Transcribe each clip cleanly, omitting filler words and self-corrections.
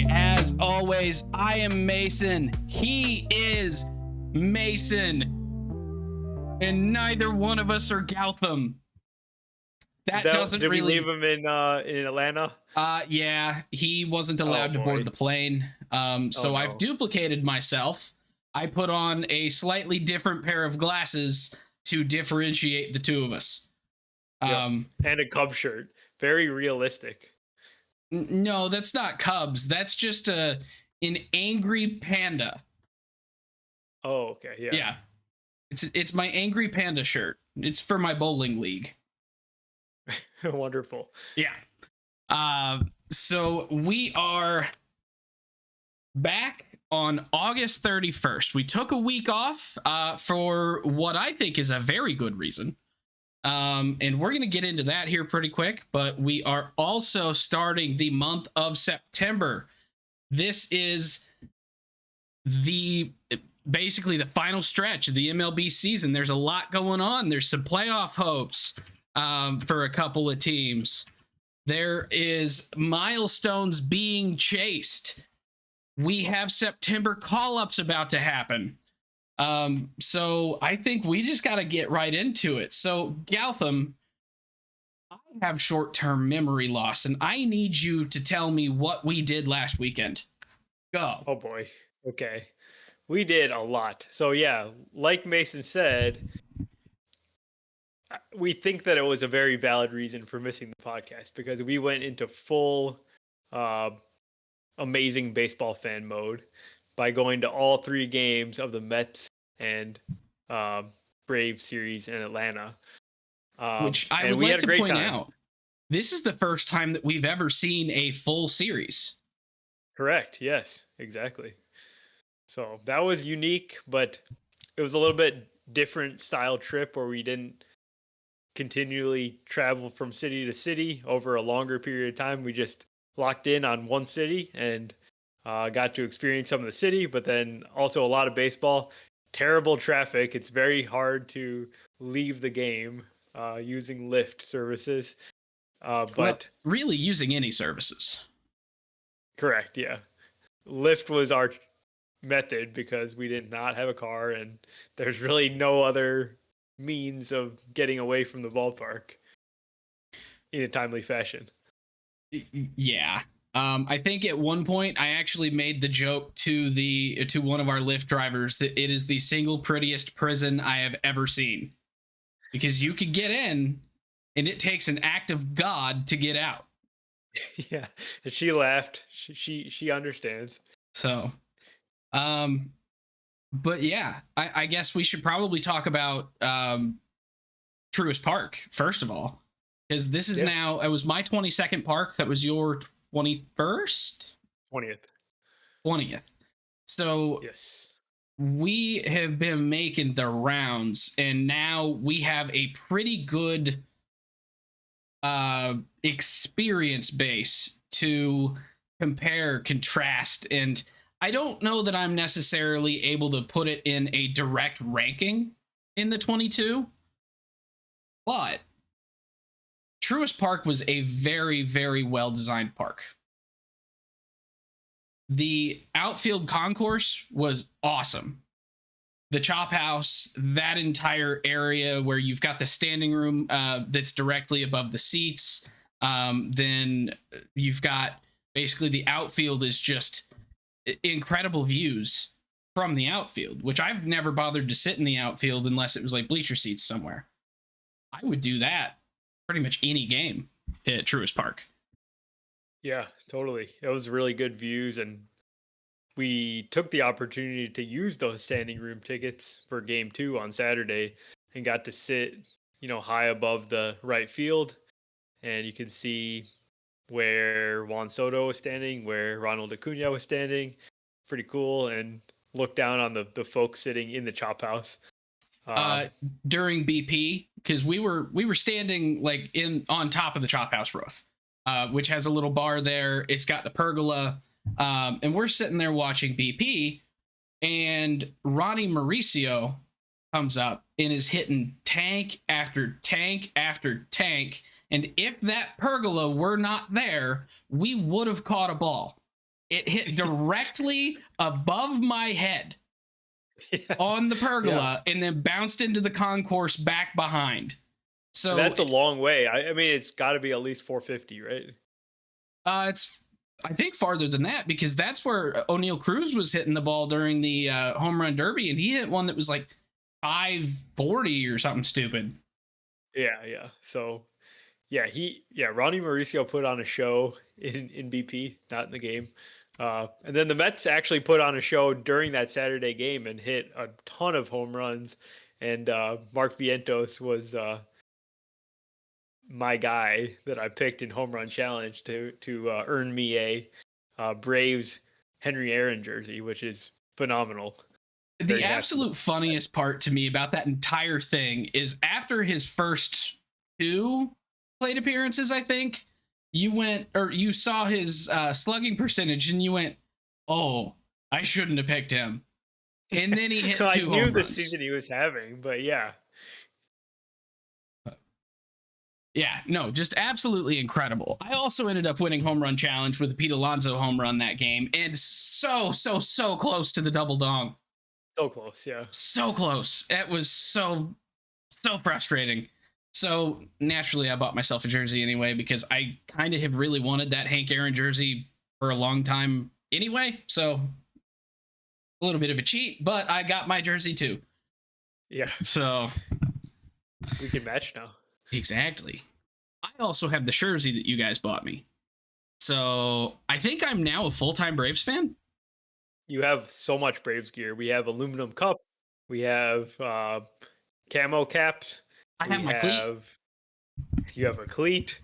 Getaway. As always, I am Mason. He is Mason. And neither one of us are Gautham. That doesn't did really... Did we leave him in Atlanta? Yeah, he wasn't allowed to board the plane. So I've duplicated myself. I put on a slightly different pair of glasses to differentiate the two of us. And a Cub shirt. Very realistic. No, that's not Cubs. That's just an angry panda. Oh, okay. Yeah. Yeah. It's my angry panda shirt. It's for my bowling league. Wonderful. Yeah. So we are back on August 31st. We took a week off for what I think is a very good reason. And we're going to get into that here pretty quick, but we are also starting the month of September. This is basically the final stretch of the MLB season. There's a lot going on. There's some playoff hopes for a couple of teams. There is milestones being chased. We have September call-ups about to happen. So I think we just got to get right into it. So Gautham, I have short-term memory loss, and I need you to tell me what we did last weekend. Go. Oh boy. Okay. We did a lot. So yeah, like Mason said, we think that it was a very valid reason for missing the podcast because we went into full amazing baseball fan mode by going to all 3 games of the Mets and Braves series in Atlanta. Which I would like to point out, this is the first time that we've ever seen a full series. Correct. Yes, exactly. So that was unique, but it was a little bit different style trip where we didn't continually travel from city to city over a longer period of time. We just locked in on one city and got to experience some of the city, but then also a lot of baseball. Terrible traffic. It's very hard to leave the game using Lyft services. But really using any services. Correct, yeah. Lyft was our method because we did not have a car and there's really no other means of getting away from the ballpark in a timely fashion. Yeah. I think at one point I actually made the joke to one of our Lyft drivers that it is the single prettiest prison I have ever seen, because you could get in and it takes an act of God to get out. Yeah, and she laughed. She understands. So, but yeah, I guess we should probably talk about Truist Park first of all, because this is now, it was my 22nd park. That was your 21st? 20th. So yes, we have been making the rounds, and now we have a pretty good experience base to compare, contrast, and I don't know that I'm necessarily able to put it in a direct ranking in the 22, but Truist Park was a very, very well-designed park. The outfield concourse was awesome. The chop house, that entire area where you've got the standing room that's directly above the seats. Then you've got basically the outfield is just incredible views from the outfield, which I've never bothered to sit in the outfield unless it was like bleacher seats somewhere. I would do that pretty much any game at Truist Park. Yeah, totally. It was really good views, and we took the opportunity to use those standing room tickets for game 2 on Saturday and got to sit, high above the right field. And you can see where Juan Soto was standing, where Ronald Acuna was standing. Pretty cool. And look down on the folks sitting in the chop house. During BP, because we were standing like on top of the chop house roof, which has a little bar there. It's got the pergola. And we're sitting there watching BP, and Ronnie Mauricio comes up and is hitting tank after tank after tank. And if that pergola were not there, we would have caught a ball. It hit directly above my head Yeah. on the Yeah. pergola and then bounced into the concourse back behind. So That's a long way. I mean, it's got to be at least 450, right? it's I think farther than that because that's where O'Neal Cruz was hitting the ball during the home run derby, and he hit one that was like 540 or something stupid. Yeah, yeah. So, yeah, Ronnie Mauricio put on a show in BP, not in the game. And then the Mets actually put on a show during that Saturday game and hit a ton of home runs. And Mark Vientos was my guy that I picked in home run challenge to earn me a Braves Henry Aaron jersey, which is phenomenal. The Very happy. absolute funniest part to me about that entire thing is after his first 2 plate appearances, I think you saw his slugging percentage and you went, "Oh, I shouldn't have picked him." And then he hit I 2 knew home the runs. season he was having, but yeah. Yeah, no, just absolutely incredible. I also ended up winning home run challenge with a Pete Alonso home run that game, and so close to the double dong. So close, yeah. So close. It was so frustrating. So naturally, I bought myself a jersey anyway because I kind of have really wanted that Hank Aaron jersey for a long time anyway. So a little bit of a cheat, but I got my jersey too. Yeah, So we can match now. exactly. I also have the jersey that you guys bought me. So I think I'm now a full-time Braves fan. You have so much Braves gear. We have aluminum cup. We have camo caps. I have my cleat. You have a cleat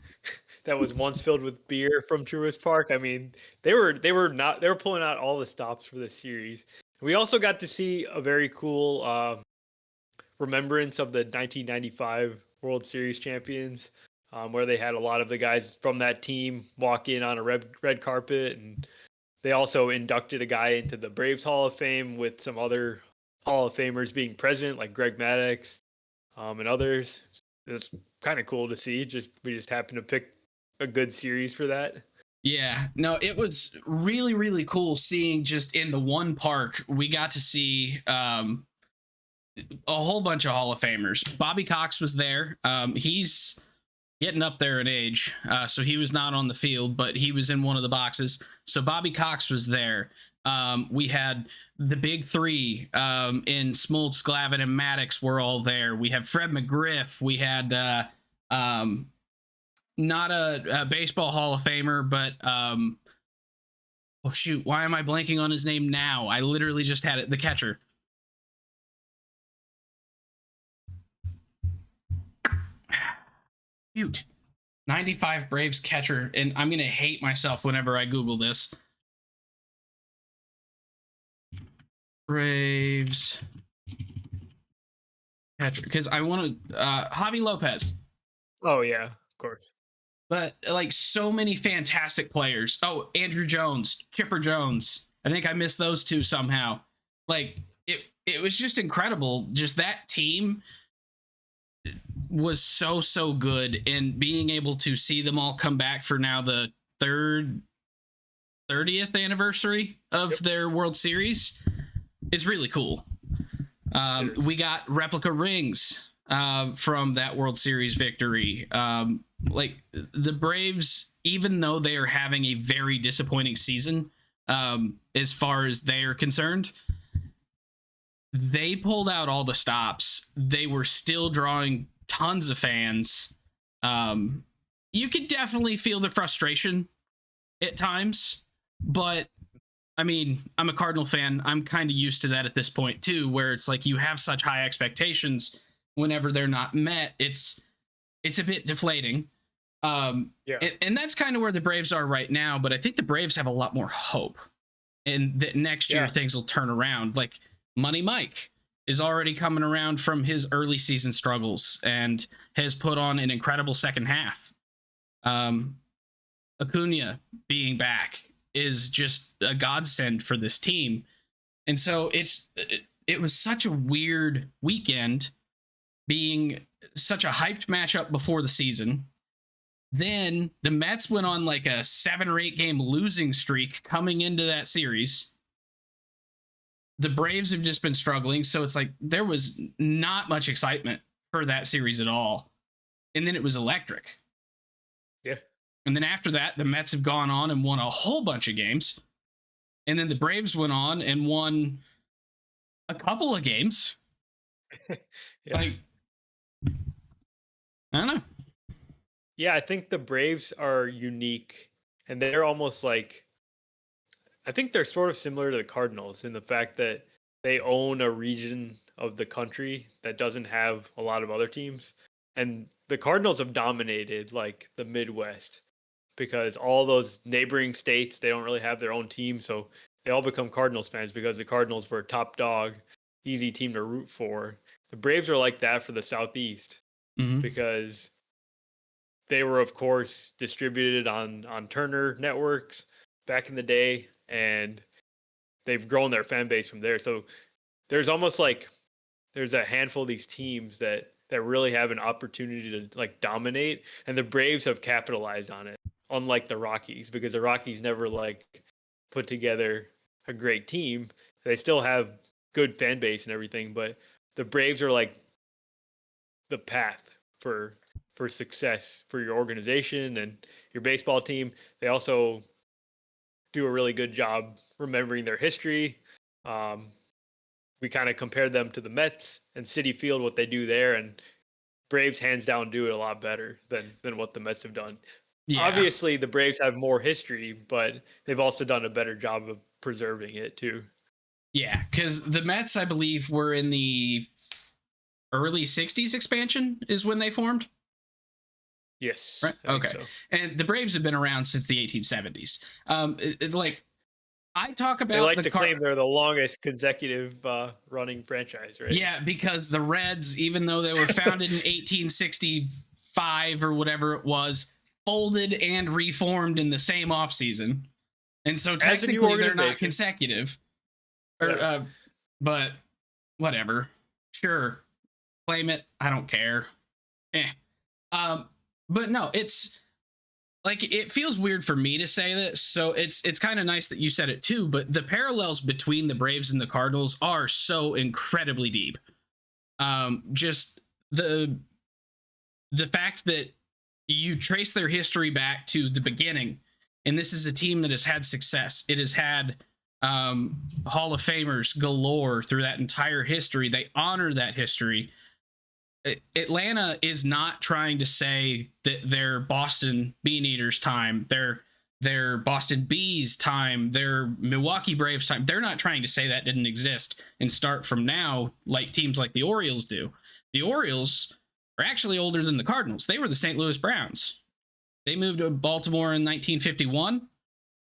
that was once filled with beer from Truist Park. I mean, they were pulling out all the stops for this series. We also got to see a very cool remembrance of the 1995 World Series champions, where they had a lot of the guys from that team walk in on a red carpet, and they also inducted a guy into the Braves Hall of Fame with some other Hall of Famers being present, like Greg Maddux, and others. It's kind of cool to see. We just happened to pick a good series for that. Yeah, no, it was really cool seeing just in the one park we got to see a whole bunch of Hall of Famers. Bobby Cox was there. He's getting up there in age, so he was not on the field, but he was in one of the boxes. So Bobby Cox was there. We had the big 3 in Smoltz, Glavine, and Maddox were all there. We had Fred McGriff. We had not a baseball Hall of Famer, but oh shoot, why am I blanking on his name now? I literally just had it. The catcher. Shoot. 95 Braves catcher, and I'm gonna hate myself whenever I Google this. Braves catcher, because I want to Javi Lopez. Oh yeah, of course. But like so many fantastic players. Oh, Andrew Jones, Chipper Jones. I think I missed those 2 somehow. Like it was just incredible. Just that team was so good, and being able to see them all come back for now the 30th anniversary of their World Series is really cool. We got replica rings from that World Series victory. Like the Braves, even though they are having a very disappointing season as far as they are concerned, they pulled out all the stops. They were still drawing tons of fans. You could definitely feel the frustration at times, but I mean, I'm a Cardinal fan. I'm kind of used to that at this point too, where it's like you have such high expectations. Whenever they're not met, it's a bit deflating. And that's kind of where the Braves are right now. But I think the Braves have a lot more hope, and that next year things will turn around. Like Money Mike is already coming around from his early season struggles and has put on an incredible second half. Acuna being back is just a godsend for this team. And so it was such a weird weekend, being such a hyped matchup before the season. Then the Mets went on like a 7 or 8 game losing streak coming into that series. The Braves have just been struggling, so it's like there was not much excitement for that series at all. And then it was electric. Yeah. And then after that, the Mets have gone on and won a whole bunch of games. And then the Braves went on and won a couple of games. Yeah. Like, I don't know. Yeah, I think the Braves are unique, and they're almost like, I think they're sort of similar to the Cardinals in the fact that they own a region of the country that doesn't have a lot of other teams. And the Cardinals have dominated like the Midwest because all those neighboring states, they don't really have their own team. So they all become Cardinals fans because the Cardinals were a top dog, easy team to root for. The Braves are like that for the Southeast because they were, of course, distributed on Turner networks back in the day, and they've grown their fan base from there. So there's almost like there's a handful of these teams that really have an opportunity to like dominate, and the Braves have capitalized on it, unlike the Rockies, because the Rockies never like put together a great team. They still have good fan base and everything, but the Braves are like the path for success for your organization and your baseball team. They also do a really good job remembering their history. We kind of compared them to the Mets and Citi Field, what they do there, and Braves hands down do it a lot better than what the Mets have done. Yeah. Obviously, the Braves have more history, but they've also done a better job of preserving it too. Yeah, because the Mets, I believe, were in the early 60s expansion is when they formed. Yes. Right. Okay. So. And the Braves have been around since the 1870s. Like I talk about, they like to claim they're the longest consecutive running franchise, right? Yeah, because the Reds, even though they were founded in 1865 or whatever it was, folded and reformed in the same offseason. And so technically they're not consecutive. Or, but whatever. Sure. Claim it. I don't care. But no, it's like it feels weird for me to say this, so it's kind of nice that you said it too. But the parallels between the Braves and the Cardinals are so incredibly deep. Just the fact that you trace their history back to the beginning, and this is a team that has had success. It has had Hall of Famers galore through that entire history. They honor that history. Atlanta is not trying to say that they're Boston Beaneaters time, they're Boston Bees time, they're Milwaukee Braves time. They're not trying to say that didn't exist and start from now like teams like the Orioles do. The Orioles are actually older than the Cardinals. They were the St. Louis Browns. They moved to Baltimore in 1951,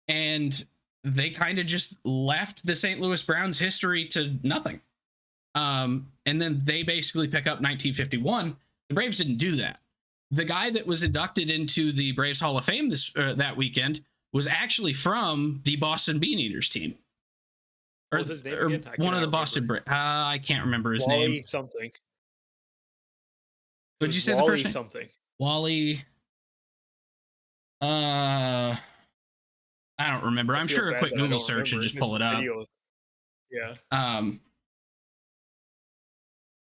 and they kind of just left the St. Louis Browns history to nothing. And then they basically pick up 1951. The Braves didn't do that. The guy that was inducted into the Braves Hall of Fame that weekend was actually from the Boston Beaneaters team. What was his name again? One of the Boston Braves. I can't remember his name. Wally something. What did you say the first name? Something. Wally. I don't remember. I'm sure a quick Google search should just pull it up. Yeah.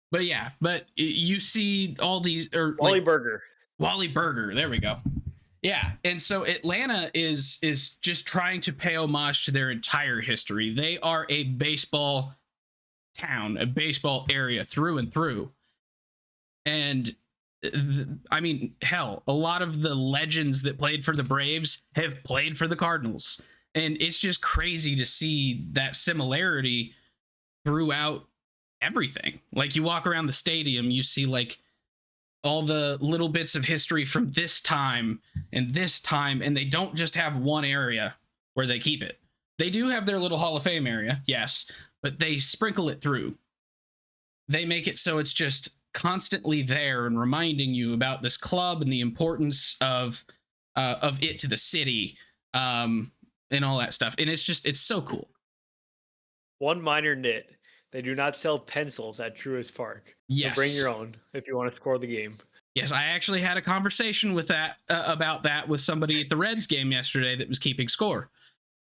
But yeah, but you see all these, or Wally Burger. Wally Burger. There we go. Yeah, and so Atlanta is just trying to pay homage to their entire history. They are a baseball town, a baseball area through and through. And I mean, hell, a lot of the legends that played for the Braves have played for the Cardinals. And it's just crazy to see that similarity throughout everything. Like you walk around the stadium, you see like all the little bits of history from this time, and they don't just have one area where they keep it. They do have their little Hall of Fame area, yes, but they sprinkle it through. They make it so it's just constantly there and reminding you about this club and the importance of it to the city, and all that stuff. And it's so cool. One minor nit. They do not sell pencils at Truist Park. Yes. So bring your own if you want to score the game. Yes, I actually had a conversation with that about that with somebody at the Reds game yesterday that was keeping score.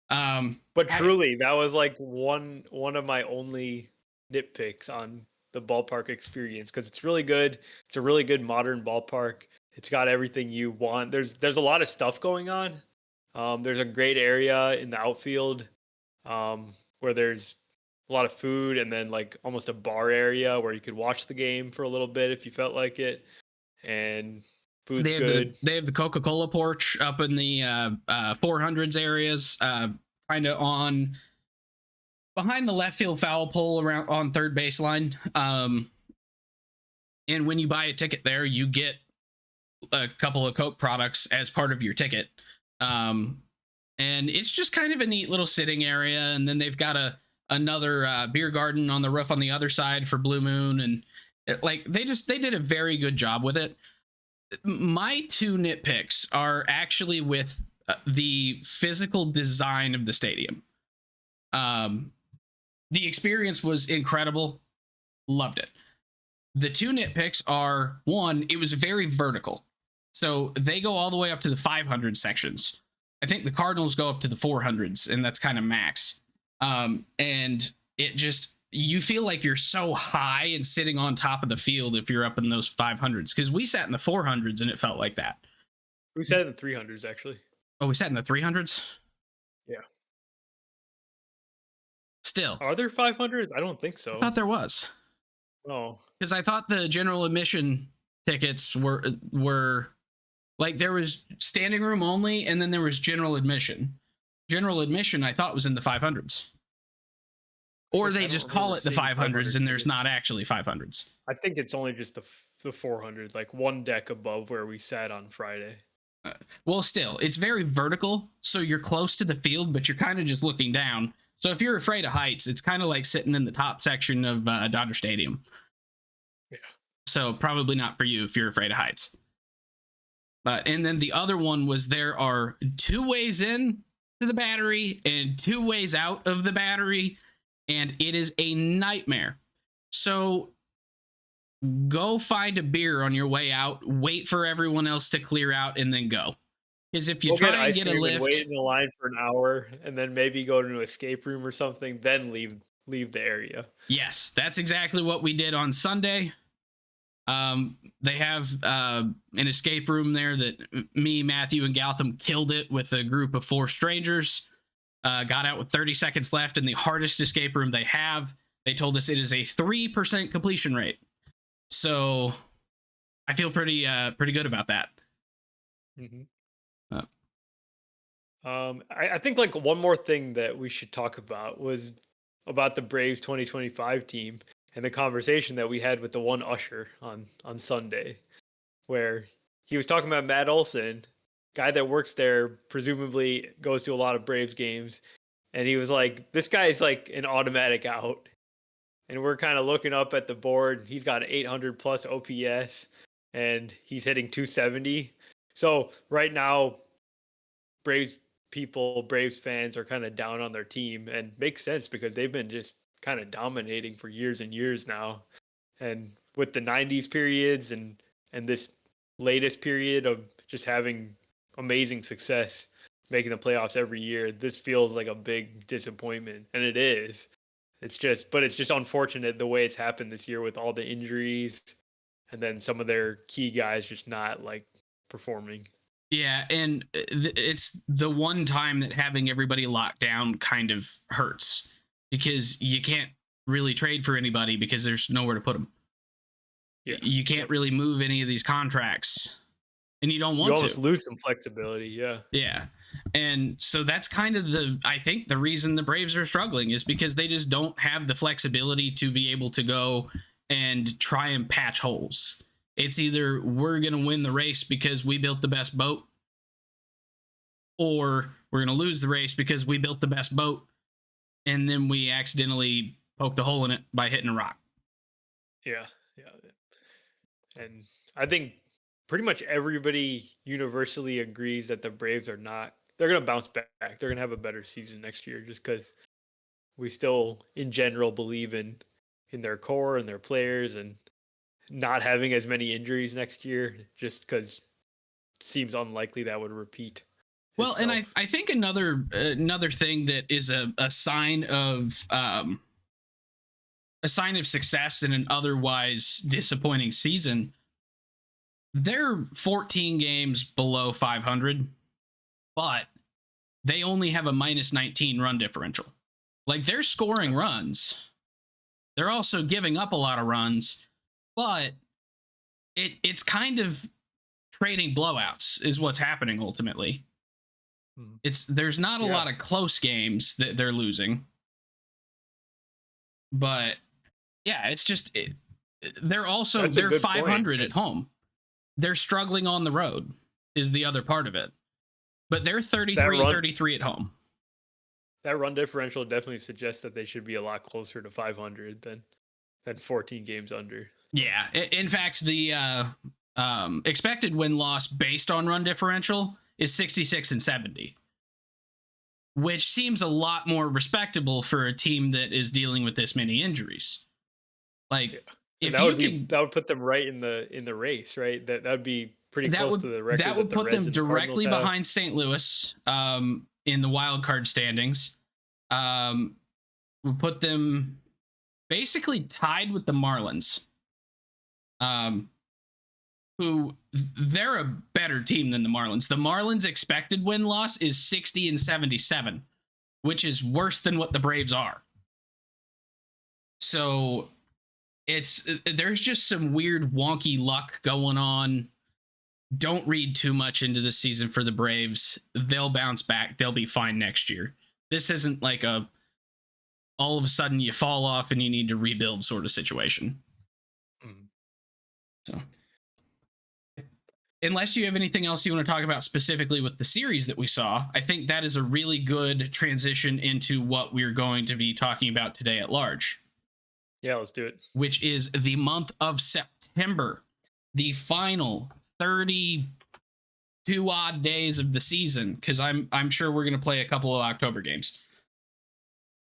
But I truly, that was like one of my only nitpicks on the ballpark experience because it's really good. It's a really good modern ballpark. It's got everything you want. There's a lot of stuff going on. There's a great area in the outfield where there's a lot of food and then like almost a bar area where you could watch the game for a little bit if you felt like it. And food's good. they have the Coca-Cola porch up in the 400s areas, kind of on behind the left field foul pole around on third baseline. And when you buy a ticket there, you get a couple of Coke products as part of your ticket. And it's just kind of a neat little sitting area. And then they've got another beer garden on the roof on the other side for Blue Moon. And they did a very good job with it. My two nitpicks are actually with the physical design of the stadium. The experience was incredible. Loved it. The two nitpicks are, one, it was very vertical. So they go all the way up to the 500 sections. I think the Cardinals go up to the 400s, and that's kind of max. And it just, you feel like you're so high and sitting on top of the field if you're up in those 500s, because we sat in the 400s and it felt like that. We sat in the 300s actually. Oh, we sat in the 300s? Yeah. Still. Are there 500s? I don't think so. I thought there was. Oh. Because I thought the general admission tickets were like, there was standing room only, and then there was general admission. General admission, I thought, was in the 500s. Or they just call it the 500s and there's not actually 500s. I think it's only just the 400, like one deck above where we sat on Friday. Well, still, it's very vertical, so you're close to the field, but you're kind of just looking down. So if you're afraid of heights, it's kind of like sitting in the top section of Dodger Stadium. Yeah. So probably not for you if you're afraid of heights. And then the other one was there are two ways in to the Battery and two ways out of the Battery, and it is a nightmare. So go find a beer on your way out, wait for everyone else to clear out, and then go. Because if you try and get a lift, wait in the line for an hour, and then maybe go to an escape room or something, then leave the area. Yes, that's exactly what we did on Sunday. They have an escape room there that me, Matthew, and Gotham killed it with a group of 4 strangers. Got out with 30 seconds left in the hardest escape room they have. They told us it is a 3% completion rate. So I feel pretty good about that. Mm-hmm. I think like one more thing that we should talk about was about the Braves 2025 team and the conversation that we had with the one usher on Sunday, where he was talking about Matt Olson, guy that works there, presumably goes to a lot of Braves games, and he was like, this guy is like an automatic out. And we're kind of looking up at the board. He's got 800 plus OPS, and he's hitting 270. So right now, Braves fans are kind of down on their team, and makes sense because they've been just kind of dominating for years and years now. And with the 90s periods and this latest period of just having amazing success, making the playoffs every year, this feels like a big disappointment, and it is. It's just unfortunate the way it's happened this year with all the injuries and then some of their key guys just not like performing. Yeah, and it's the one time that having everybody locked down kind of hurts because you can't really trade for anybody because there's nowhere to put them. Yeah. You can't really move any of these contracts, and you don't want to. You almost lose some flexibility, yeah. Yeah. And so that's kind of I think the reason the Braves are struggling is because they just don't have the flexibility to be able to go and try and patch holes. It's either we're going to win the race because we built the best boat, or we're going to lose the race because we built the best boat and then we accidentally poked a hole in it by hitting a rock. Yeah. And I think pretty much everybody universally agrees that the Braves they're going to bounce back. They're going to have a better season next year just because we still, in general, believe in their core and their players, and not having as many injuries next year, just because it seems unlikely that would repeat. Well, and itself. I think another thing that is a sign of success in an otherwise disappointing season. They're 14 games below 500, but they only have a minus 19 run differential. Like, they're scoring runs. They're also giving up a lot of runs, but it's kind of trading blowouts is what's happening ultimately. There's not a lot of close games that they're losing. But yeah, it's just they're 500 at home. They're struggling on the road is the other part of it. But they're 33 at home. That run differential definitely suggests that they should be a lot closer to 500 than 14 games under. Yeah. In fact, the expected win-loss based on run differential is 66 and 70, which seems a lot more respectable for a team that is dealing with this many injuries. Like, if that would put them right in the race, right? That would be pretty close to the record. That would put them directly behind St. Louis in the wild card standings. Would put them basically tied with the Marlins, who they're a better team than the Marlins. The Marlins' expected win-loss is 60 and 77, which is worse than what the Braves are. So there's just some weird wonky luck going on. Don't read too much into the season for the Braves. They'll bounce back. They'll be fine next year. This isn't like all of a sudden you fall off and you need to rebuild sort of situation. So, unless you have anything else you want to talk about specifically with the series that we saw, I think that is a really good transition into what we're going to be talking about today at large. Yeah, let's do it. Which is the month of September, the final 32 odd days of the season, because I'm sure we're going to play a couple of October games.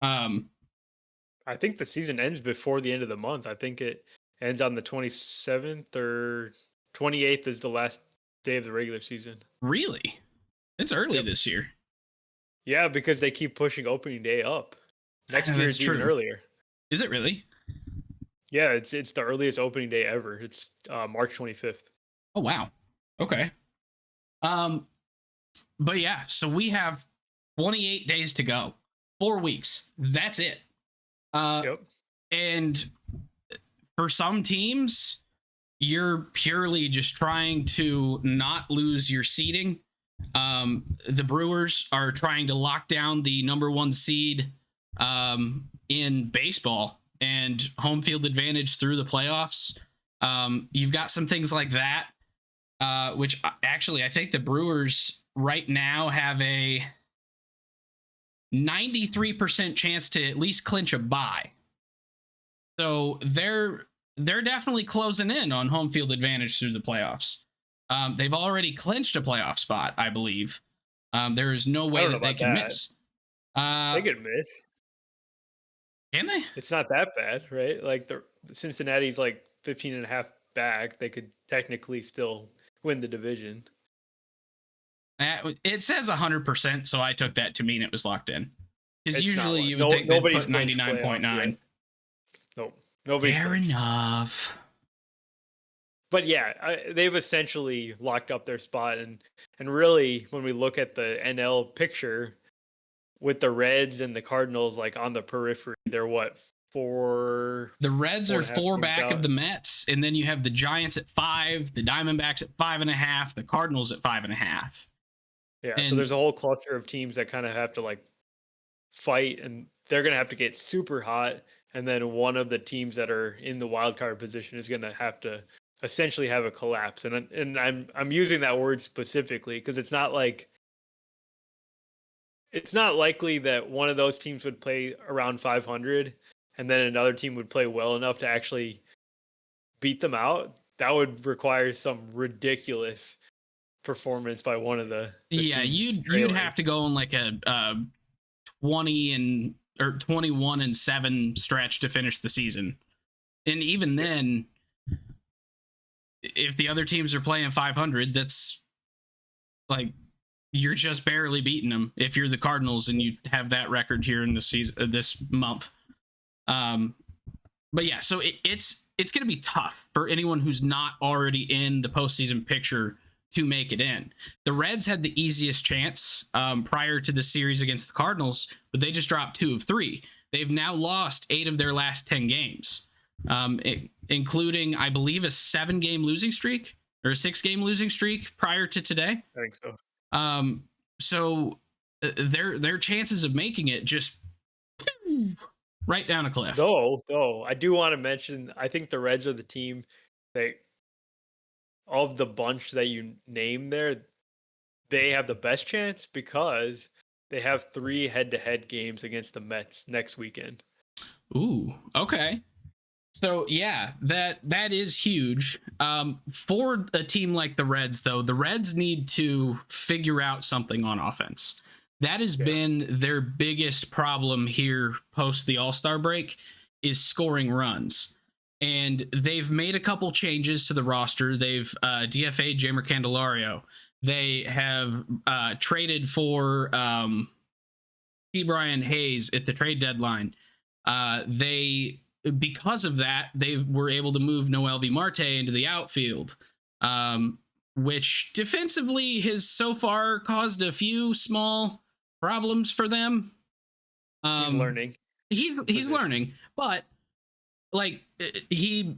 I think the season ends before the end of the month. I think it ends on the 27th or 28th is the last day of the regular season. Really? It's early this year. Yeah, because they keep pushing opening day up. Next year is even earlier. Is it really? Yeah, it's the earliest opening day ever. It's March 25th. Oh, wow. Okay. But yeah, so we have 28 days to go. 4 weeks. That's it. And for some teams, you're purely just trying to not lose your seeding. The Brewers are trying to lock down the number 1 seed in baseball and home field advantage through the playoffs. You've got some things like that, which actually I think the Brewers right now have a 93% chance to at least clinch a bye. So they're definitely closing in on home field advantage through the playoffs. They've already clinched a playoff spot, I believe. There is no way that they can miss. They could miss. Can they? It's not that bad, right? Like the Cincinnati's like 15 and a half back. They could technically still win the division. It says 100%, so I took that to mean it was locked in. Because usually you would think they'd put 99.9. Nope. Nobody's fair enough. But yeah, they've essentially locked up their spot. And really, when we look at the NL picture with the Reds and the Cardinals like on the periphery, they're what? 4? The Reds are 4 back of the Mets, and then you have the Giants at 5, the Diamondbacks at 5.5, the Cardinals at 5.5. Yeah, so there's a whole cluster of teams that kind of have to like fight, and they're going to have to get super hot, and then one of the teams that are in the wild card position is going to have to essentially have a collapse. And I'm using that word specifically because it's not likely that one of those teams would play around 500 and then another team would play well enough to actually beat them out. That would require some ridiculous performance by one of the you'd have to go on like a 21 and 7 stretch to finish the season, and even then if the other teams are playing 500, that's like you're just barely beating them if you're the Cardinals and you have that record here in the season this month. But yeah, so it's going to be tough for anyone who's not already in the postseason picture to make it in. The Reds had the easiest chance prior to the series against the Cardinals, but they just dropped 2 of 3. They've now lost 8 of their last 10 games, including, I believe, a 7-game losing streak or a 6-game losing streak prior to today. I think so. So their chances of making it just right down a cliff. Though, I do want to mention, I think the Reds are the team that, of the bunch that you name there, they have the best chance because they have 3 head-to-head games against the Mets next weekend. Ooh, okay. So yeah, that is huge. For a team like the Reds, though, the Reds need to figure out something on offense. That has been their biggest problem here post the All-Star break, is scoring runs. And they've made a couple changes to the roster. They've DFA'd Jamer Candelario. They have traded for Brian Hayes at the trade deadline. Because of that, they were able to move Noelvi Marte into the outfield, which defensively has so far caused a few small problems for them. He's learning. He's learning, but like he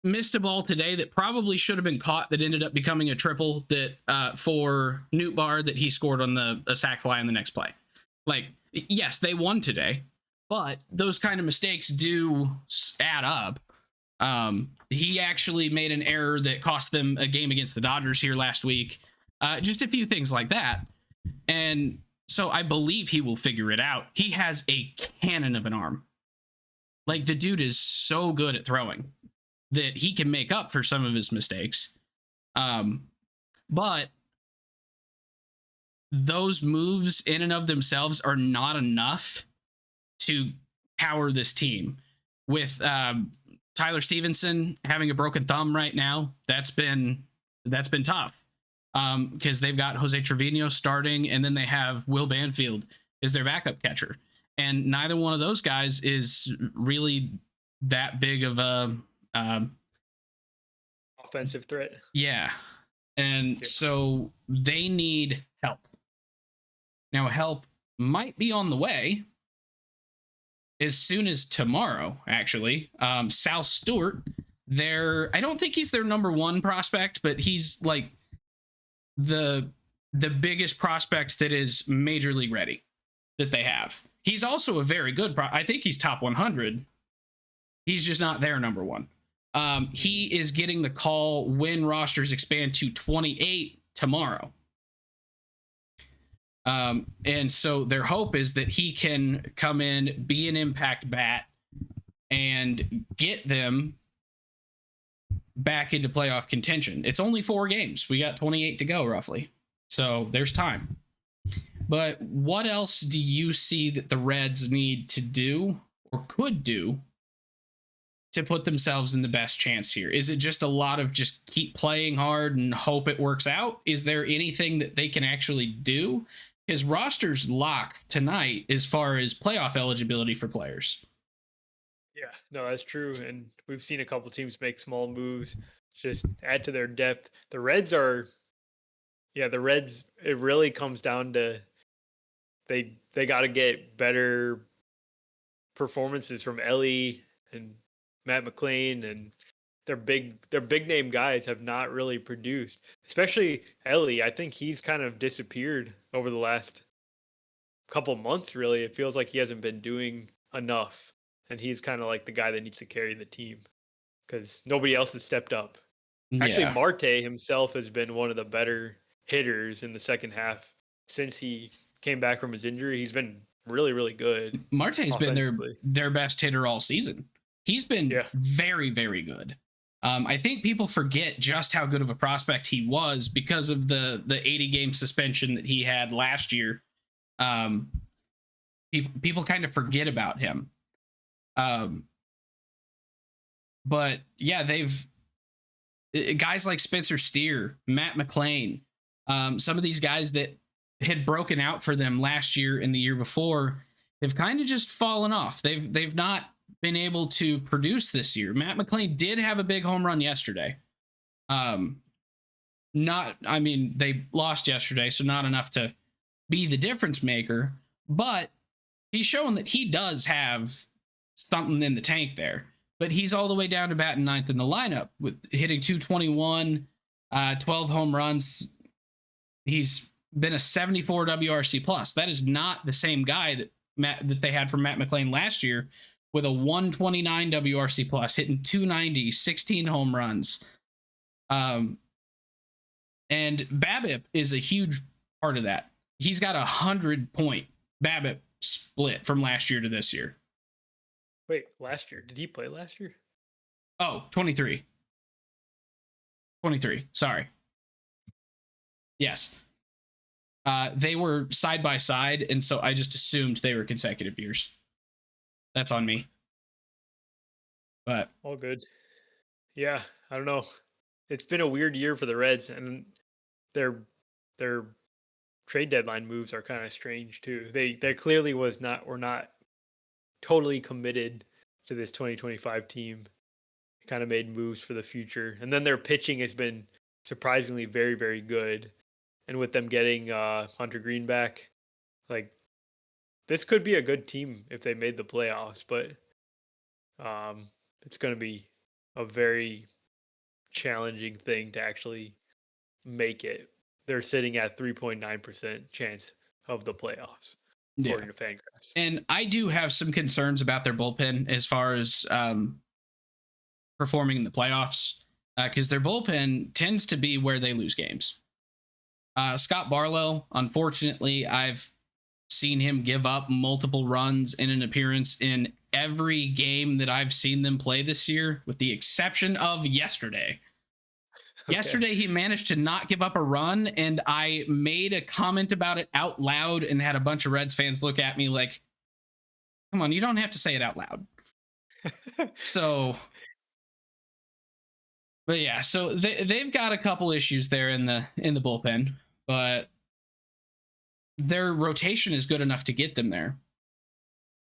missed a ball today that probably should have been caught that ended up becoming a triple that for Newt Bar that he scored on a sac fly on the next play. Like, yes, they won today, but those kind of mistakes do add up. He actually made an error that cost them a game against the Dodgers here last week. Just a few things like that. And so I believe he will figure it out. He has a cannon of an arm. Like, the dude is so good at throwing that he can make up for some of his mistakes. But those moves in and of themselves are not enough to power this team. With Tyler Stevenson having a broken thumb right now, that's been tough. Because they've got Jose Trevino starting, and then they have Will Banfield as their backup catcher. And neither one of those guys is really that big of a offensive threat. Yeah. And so they need help. Now, help might be on the way as soon as tomorrow, actually. Sal Stewart, I don't think he's their number 1 prospect, but he's like the biggest prospect that is major league ready that they have. He's also a very good I think he's top 100. He's just not their number 1. He is getting the call when rosters expand to 28 tomorrow. And so their hope is that he can come in, be an impact bat, and get them back into playoff contention. It's only 4 games. We got 28 to go, roughly. So there's time. But what else do you see that the Reds need to do or could do to put themselves in the best chance here? Is it just a lot of just keep playing hard and hope it works out? Is there anything that they can actually do? His roster's lock tonight as far as playoff eligibility for players. Yeah, no, that's true. And we've seen a couple teams make small moves, just add to their depth. The Reds, it really comes down to they got to get better performances from Ellie and Matt McLean, and their big name guys have not really produced. Especially Ellie, I think he's kind of disappeared over the last couple months. Really, it feels like he hasn't been doing enough, and he's kind of like the guy that needs to carry the team because nobody else has stepped up. Yeah. Actually, Marte himself has been one of the better hitters in the second half since he came back from his injury. He's been really, really good. Marte's been their best hitter all season. He's been very, very good. I think people forget just how good of a prospect he was because of the 80-game suspension that he had last year. People kind of forget about him. But yeah, guys like Spencer Steer, Matt McClain, some of these guys that had broken out for them last year and the year before have kind of just fallen off. They've not been able to produce this year. Matt McClain did have a big home run yesterday. They lost yesterday, so not enough to be the difference maker, but he's shown that he does have something in the tank there. But he's all the way down to batting ninth in the lineup with hitting 221, 12 home runs. He's been a 74 WRC plus. That is not the same guy that they had from Matt McClain last year with a 129 WRC plus, hitting 290, 16 home runs. And BABIP is a huge part of that. He's got 100-point BABIP split from last year to this year. Wait, last year? Did he play last year? Oh, 23. 23. Sorry. Yes. They were side by side, and so I just assumed they were consecutive years. That's on me. But all good. Yeah, I don't know. It's been a weird year for the Reds, and their trade deadline moves are kind of strange too. They clearly were not totally committed to this 2025 team. Kind of made moves for the future, and then their pitching has been surprisingly very, very good. And with them getting Hunter Green back, like, this could be a good team if they made the playoffs, but it's going to be a very challenging thing to actually make it. They're sitting at 3.9% chance of the playoffs, according to Fangraphs. And I do have some concerns about their bullpen as far as performing in the playoffs, because their bullpen tends to be where they lose games. Scott Barlow, unfortunately, I've seen him give up multiple runs in an appearance in every game that I've seen them play this year, with the exception of yesterday. Okay. Yesterday, he managed to not give up a run, and I made a comment about it out loud and had a bunch of Reds fans look at me like, come on, you don't have to say it out loud. But yeah, so they've got a couple issues there in the bullpen, but their rotation is good enough to get them there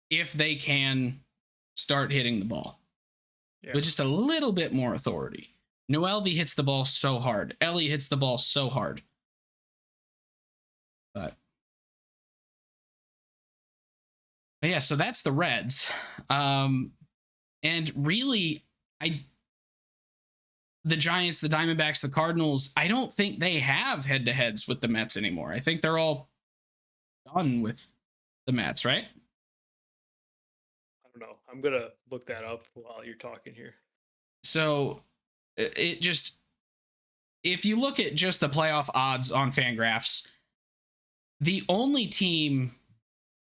if they can start hitting the ball with just a little bit more authority. Noelvi hits the ball so hard. Ellie hits the ball so hard. But yeah, so that's the Reds. And really, the Giants, the Diamondbacks, the Cardinals, I don't think they have head-to-heads with the Mets anymore. I think they're all done with the Mets, right? I don't know. I'm going to look that up while you're talking here. So if you look at just the playoff odds on Fangraphs, the only team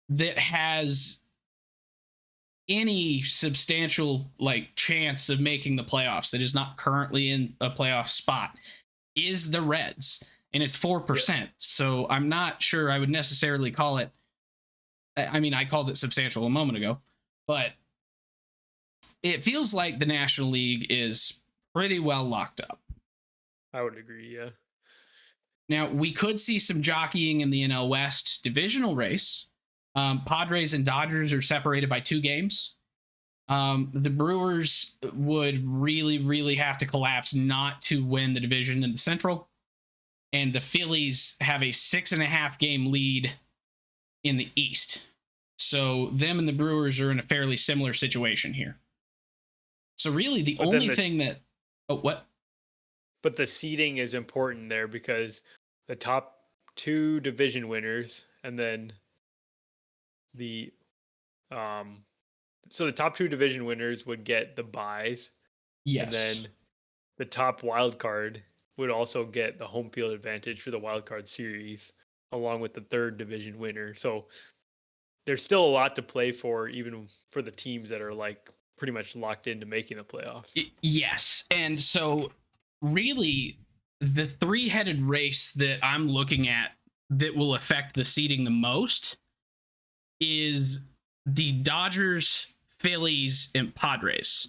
that has any substantial chance of making the playoffs that is not currently in a playoff spot is the Reds, and it's 4%. Yes. So I'm not sure I would necessarily call it. I mean, I called it substantial a moment ago, but it feels like the National League is pretty well locked up. I would agree. Yeah. Now we could see some jockeying in the NL West divisional race. Padres and Dodgers are separated by 2 games. The Brewers would really, really have to collapse not to win the division in the Central. And the Phillies have a 6.5 game lead in the East. So them and the Brewers are in a fairly similar situation here. So really the only thing that... Oh, what? But the seeding is important there because the top 2 division winners and then the top 2 division winners would get the buys. Yes. And then the top wild card would also get the home field advantage for the wild card series, along with the 3rd division winner. So there's still a lot to play for, even for the teams that are pretty much locked into making the playoffs. Yes. And so really the 3-headed race that I'm looking at that will affect the seeding the most is the Dodgers, Phillies, and Padres.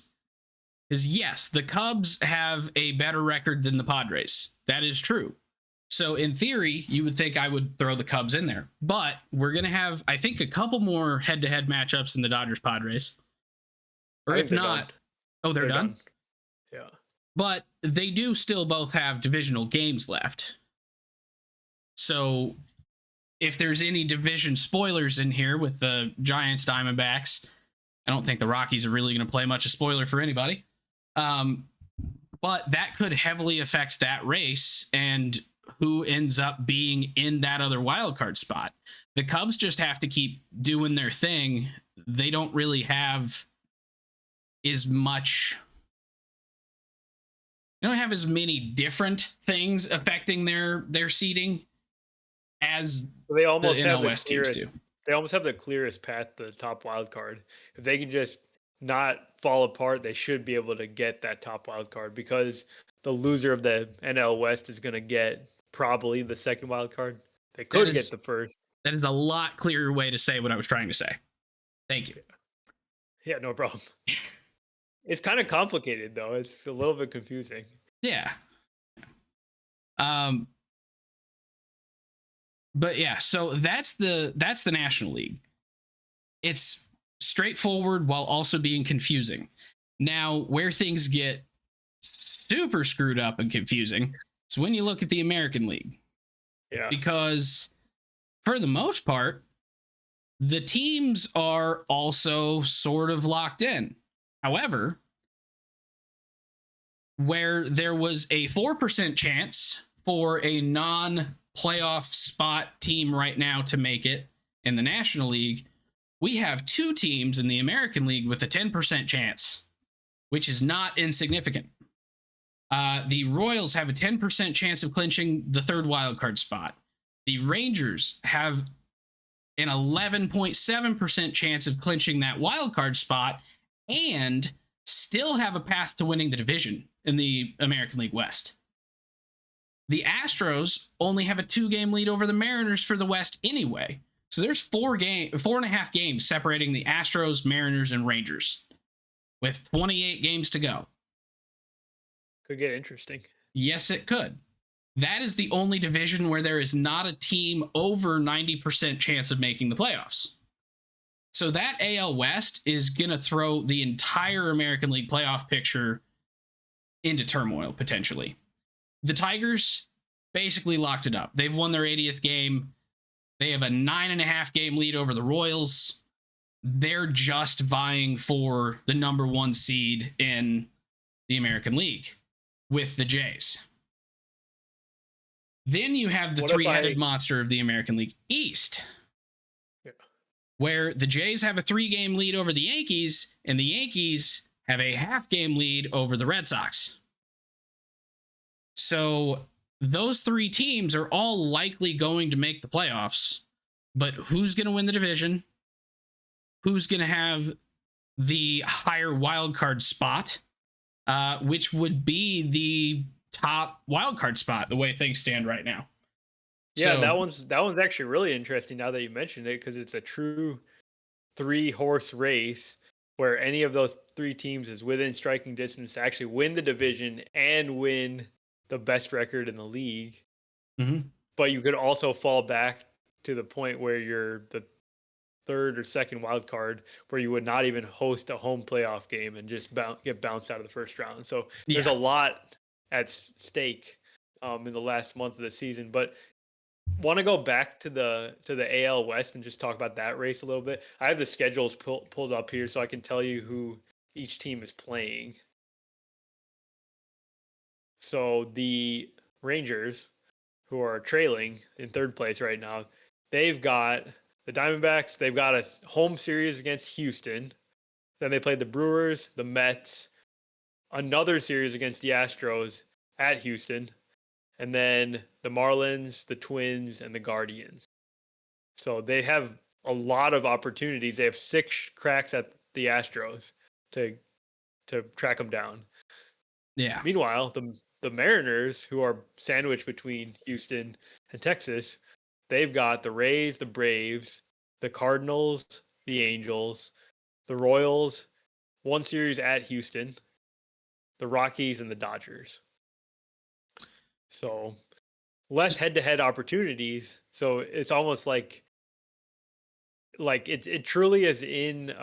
is yes, the Cubs have a better record than the Padres. That is true. So in theory, you would think I would throw the Cubs in there, but we're gonna have, I think, a couple more head-to-head matchups in the Dodgers Padres, or I think if they're not, done. oh, they're done. Yeah. But they do still both have divisional games left. So if there's any division spoilers in here with the Giants, Diamondbacks, I don't think the Rockies are really going to play much a spoiler for anybody. But that could heavily affect that race and who ends up being in that other wild card spot. The Cubs just have to keep doing their thing. They don't really have as much. They don't have as many different things affecting their seeding as They almost the have NL the West teams clearest. do. They almost have the clearest path to the top wild card. If they can just not fall apart, they should be able to get that top wild card because the loser of the NL West is going to get probably the second wild card. They could get the first. That is a lot clearer way to say what I was trying to say. Thank you. Yeah, no problem. It's kind of complicated though. It's a little bit confusing. Yeah. But yeah, so that's the National League. It's straightforward while also being confusing. Now, where things get super screwed up and confusing is when you look at the American League. Yeah. Because for the most part, the teams are also sort of locked in. However, where there was a 4% chance for a non-playoff spot team right now to make it in the National League, we have two teams in the American League with a 10% chance, which is not insignificant. The Royals have a 10% chance of clinching the third wildcard spot. The Rangers have an 11.7% chance of clinching that wildcard spot and still have a path to winning the division in the American League West. The Astros only have a 2-game lead over the Mariners for the West anyway. So there's 4.5 games separating the Astros, Mariners, and Rangers with 28 games to go. Could get interesting. Yes, it could. That is the only division where there is not a team over 90% chance of making the playoffs. So that AL West is going to throw the entire American League playoff picture into turmoil, potentially. The Tigers basically locked it up. They've won their 80th game. They have a 9.5 game lead over the Royals. They're just vying for the number 1 seed in the American League with the Jays. Then you have the three-headed monster of the American League East, where the Jays have a 3-game lead over the Yankees, and the Yankees have a half-game lead over the Red Sox. So those 3 teams are all likely going to make the playoffs, but who's going to win the division? Who's going to have the higher wildcard spot, which would be the top wildcard spot, the way things stand right now. Yeah, so, that one's actually really interesting now that you mentioned it, because it's a true 3-horse race where any of those 3 teams is within striking distance to actually win the division and win the best record in the league. Mm-hmm. But you could also fall back to the point where you're the third or second wild card, where you would not even host a home playoff game and just get bounced out of the first round. So there's a lot at stake in the last month of the season. But want to go back to the AL West and just talk about that race a little bit. I have the schedules pulled up here so I can tell you who each team is playing. So the Rangers, who are trailing in third place right now, they've got the Diamondbacks. They've got a home series against Houston. Then they played the Brewers, the Mets, another series against the Astros at Houston, and then the Marlins, the Twins, and the Guardians. So they have a lot of opportunities. They have 6 cracks at the Astros to track them down. Yeah. Meanwhile, the Mariners, who are sandwiched between Houston and Texas, they've got the Rays, the Braves, the Cardinals, the Angels, the Royals, one series at Houston, the Rockies, and the Dodgers. So less head-to-head opportunities. So it's almost like it truly is in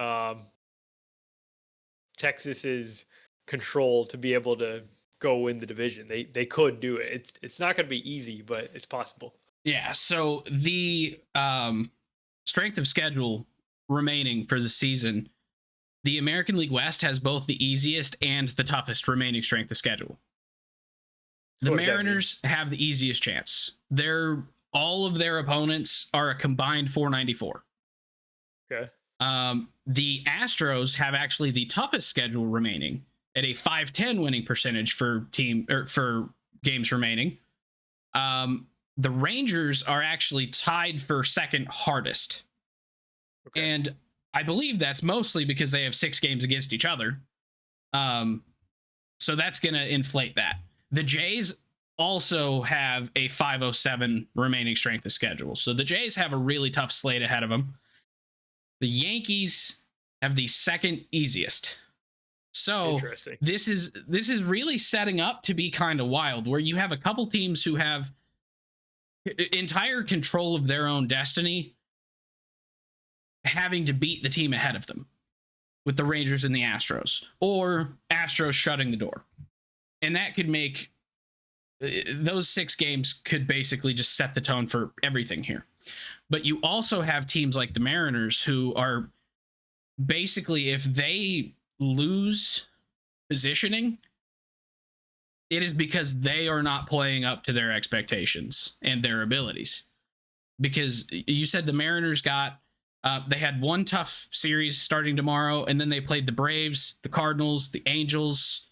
Texas's control to be able to go win the division. They could do it. It's not going to be easy, but it's possible. Yeah. So the strength of schedule remaining for the season, the American League West has both the easiest and the toughest remaining strength of schedule. The Mariners have the easiest chance. All of their opponents are a combined 494. Okay. The Astros have actually the toughest schedule remaining at a 510 winning percentage for games remaining. The Rangers are actually tied for second hardest. Okay. And I believe that's mostly because they have 6 games against each other. So that's going to inflate that. The Jays also have a 507 remaining strength of schedule. So the Jays have a really tough slate ahead of them. The Yankees have the second easiest. So this is really setting up to be kind of wild, where you have a couple teams who have entire control of their own destiny having to beat the team ahead of them, with the Rangers and the Astros, or Astros shutting the door. And that could make those 6 games could basically just set the tone for everything here. But you also have teams like the Mariners, who are basically, if they lose positioning, it is because they are not playing up to their expectations and their abilities. Because you said the Mariners they had one tough series starting tomorrow, and then they played the Braves, the Cardinals, the Angels.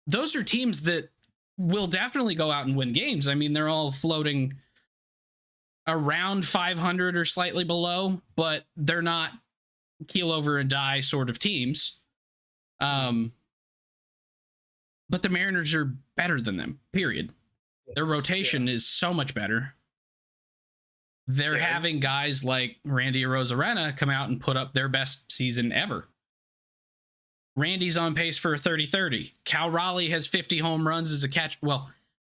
Those are teams that will definitely go out and win games. I mean, they're all floating around 500 or slightly below, but they're not keel over and die sort of teams. But the Mariners are better than them, period. Their rotation is so much better. They're having guys like Randy Arozarena come out and put up their best season ever. Randy's on pace for a 30-30. Cal Raleigh has 50 home runs as a catcher. Well,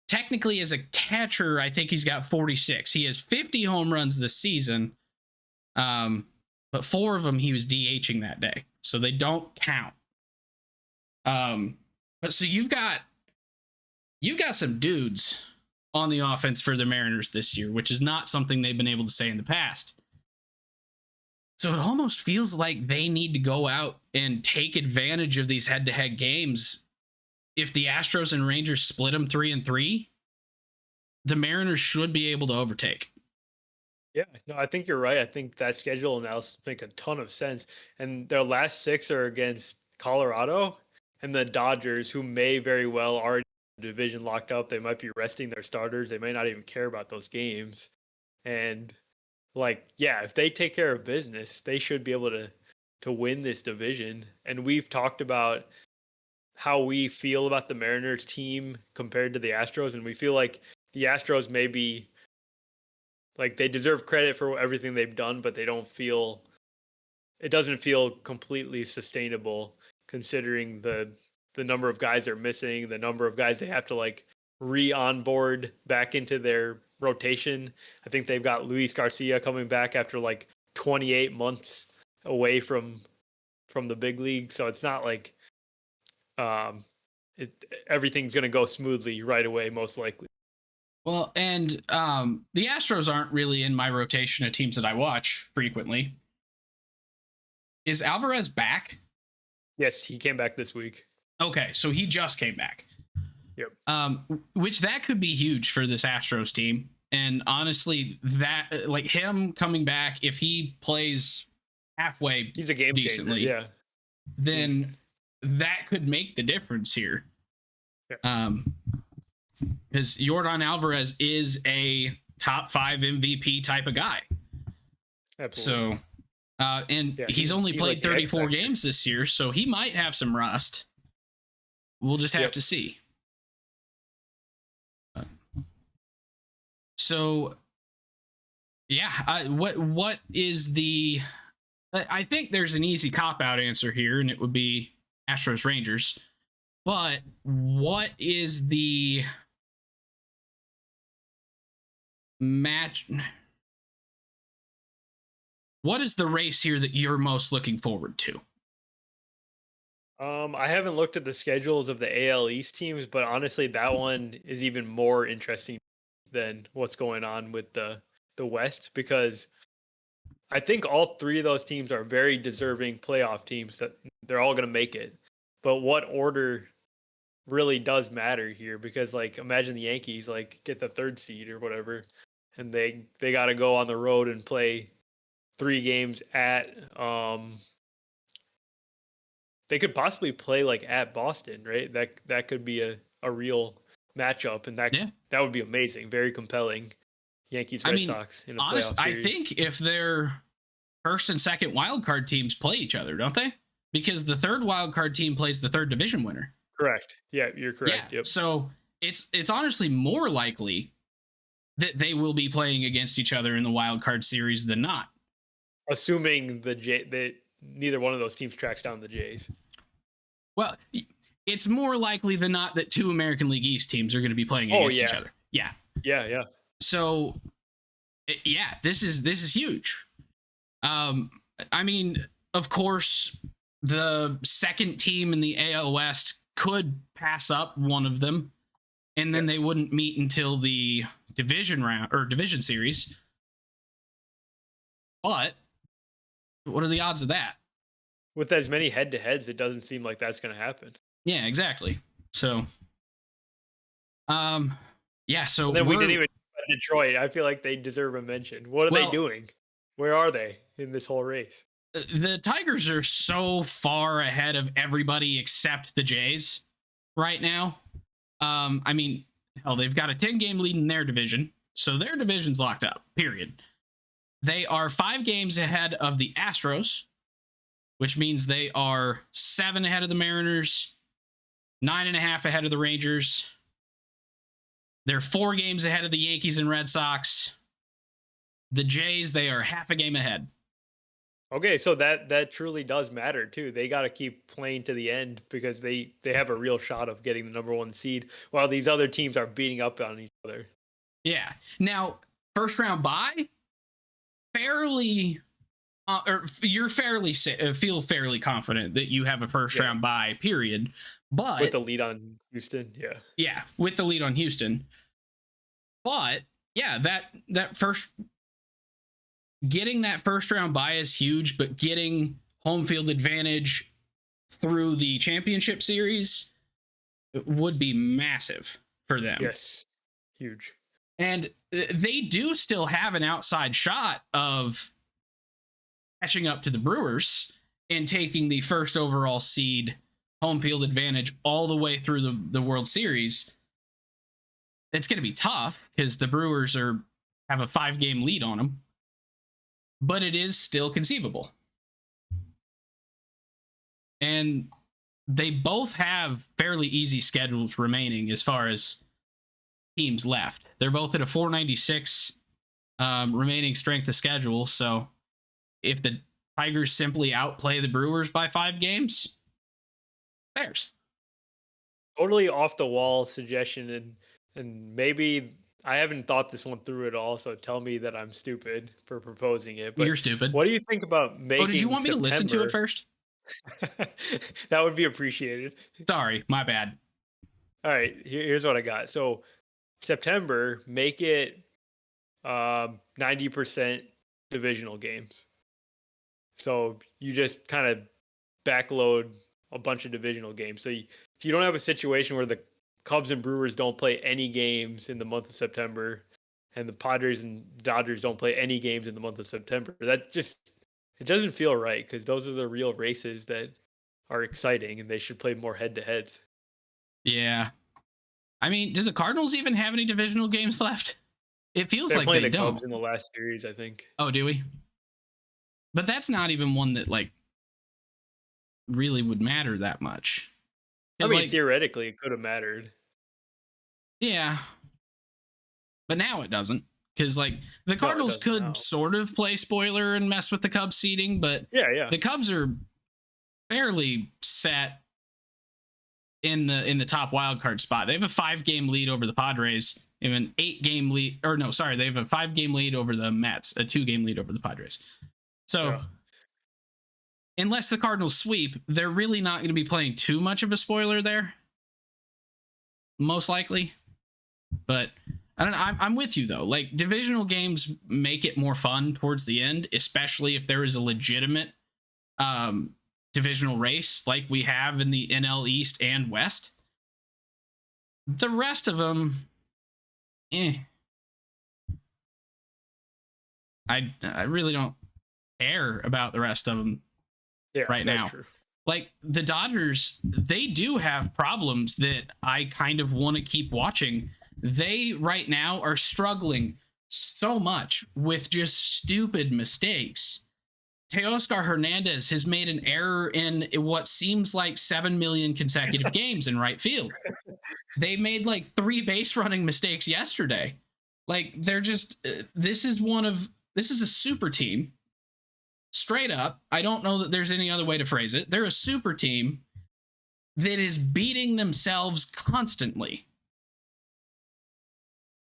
technically as a catcher, I think he's got 46. He has 50 home runs this season. But 4 of them he was DHing that day, so they don't count. But so you've got some dudes on the offense for the Mariners this year, which is not something they've been able to say in the past. So it almost feels like they need to go out and take advantage of these head-to-head games. If the Astros and Rangers split them 3-3, the Mariners should be able to overtake. Yeah, no, I think you're right. I think that schedule analysis make a ton of sense. And their last 6 are against Colorado and the Dodgers, who may very well already have the division locked up. They might be resting their starters. They may not even care about those games. And if they take care of business, they should be able to win this division. And we've talked about how we feel about the Mariners team compared to the Astros, and we feel like the Astros maybe they deserve credit for everything they've done, but it doesn't feel completely sustainable considering the number of guys they're missing, the number of guys they have to re-onboard back into their rotation. I think they've got Luis Garcia coming back after 28 months away from the big league. So it's not like everything's going to go smoothly right away, most likely. Well, and the Astros aren't really in my rotation of teams that I watch frequently. Is Alvarez back? Yes, he came back this week. Okay, so he just came back. Yep. Which that could be huge for this Astros team. And honestly, that him coming back, if he plays halfway, he's a game decently, changer, yeah. Then that could make the difference here. Yeah. Because Yordan Alvarez is a top 5 MVP type of guy. Absolutely. So, he's only played 34 games this year, so he might have some rust. We'll just have to see. So, what is the? I think there's an easy cop-out answer here, and it would be Astros Rangers. But what is the match? What is the race here that you're most looking forward to? I haven't looked at the schedules of the AL East teams, but honestly, that one is even more interesting than what's going on with the West, because I think all three of those teams are very deserving playoff teams that they're all going to make it. But what order really does matter here? Because like imagine the Yankees like get the third seed or whatever, and they got to go on the road and play 3 games at they could possibly play like at Boston, right? That could be a real matchup, and that would be amazing, very compelling. Yankees Red Sox in a playoff I series. think if their first and second wild card teams play each other, don't they? Because the third wild card team plays the third division winner. Correct. Yeah, you're correct. Yeah. Yep. So it's honestly more likely that they will be playing against each other in the wild card series than not. Assuming that neither one of those teams tracks down the Jays. Well, it's more likely than not that 2 American League East teams are going to be playing against each other. Yeah. Yeah. So, yeah, this is huge. I mean, of course, the second team in the AL West could pass up one of them, and then they wouldn't meet until the division round or division series. But what are the odds of that? With as many head-to-heads, it doesn't seem like that's going to happen. Yeah, exactly. So, yeah. So and then we didn't even Detroit. I feel like they deserve a mention. What are they doing? Where are they in this whole race? The Tigers are so far ahead of everybody except the Jays right now. I mean, hell, they've got a 10-game lead in their division, so their division's locked up, period. They are 5 games ahead of the Astros, which means they are 7 ahead of the Mariners, 9.5 ahead of the Rangers. They're 4 games ahead of the Yankees and Red Sox. The Jays, they are half a game ahead. Okay, so that truly does matter too. They got to keep playing to the end because they have a real shot of getting the number 1 seed, while these other teams are beating up on each other. Yeah. Now, first round bye, fairly, or you're fairly feel fairly confident that you have a first round bye. Period. But with the lead on Houston, yeah, with the lead on Houston. But yeah, that first. Getting that first round bye is huge, but getting home field advantage through the championship series would be massive for them. Yes, huge. And they do still have an outside shot of catching up to the Brewers and taking the first overall seed home field advantage all the way through the World Series. It's going to be tough because the Brewers have a 5-game lead on them. But it is still conceivable. And they both have fairly easy schedules remaining as far as teams left. They're both at a 496 remaining strength of schedule. So if the Tigers simply outplay the Brewers by 5 games, theirs. Totally off the wall suggestion, and maybe I haven't thought this one through at all, so tell me that I'm stupid for proposing it. But you're stupid. What do you think about making? Oh, did you want me to listen to it first? That would be appreciated. Sorry, my bad. All right, here's what I got. So September, make it 90% divisional games. So you just kind of backload a bunch of divisional games. So you don't have a situation where the Cubs and Brewers don't play any games in the month of September, and the Padres and Dodgers don't play any games in the month of September. That just, it doesn't feel right, because those are the real races that are exciting, and they should play more head-to-heads. Yeah. I mean, do the Cardinals even have any divisional games left? It feels like they don't. Cubs in the last series, I think. Oh, do we? But that's not even one that like really would matter that much. I mean, theoretically, it could have mattered. Yeah. But now it doesn't. Because, like, the Cardinals could sort of play spoiler and mess with the Cubs seeding, but yeah, the Cubs are fairly set in the top wild card spot. They have a 5-game lead over the Padres. They have an 8-game lead, or no, sorry, they have a 5-game lead over the Mets, a 2-game lead over the Padres. So unless the Cardinals sweep, they're really not going to be playing too much of a spoiler there, most likely. But I don't know. I'm with you though. Like, divisional games make it more fun towards the end, especially if there is a legitimate divisional race like we have in the NL East and West. The rest of them, I really don't care about the rest of them right now. True. Like, the Dodgers, they do have problems that I kind of want to keep watching. They right now are struggling so much with just stupid mistakes. Teoscar Hernandez has made an error in what seems like 7 million consecutive games in right field. They made like 3 base running mistakes yesterday. Like, they're just, this is a super team. Straight up. I don't know that there's any other way to phrase it. They're a super team that is beating themselves constantly.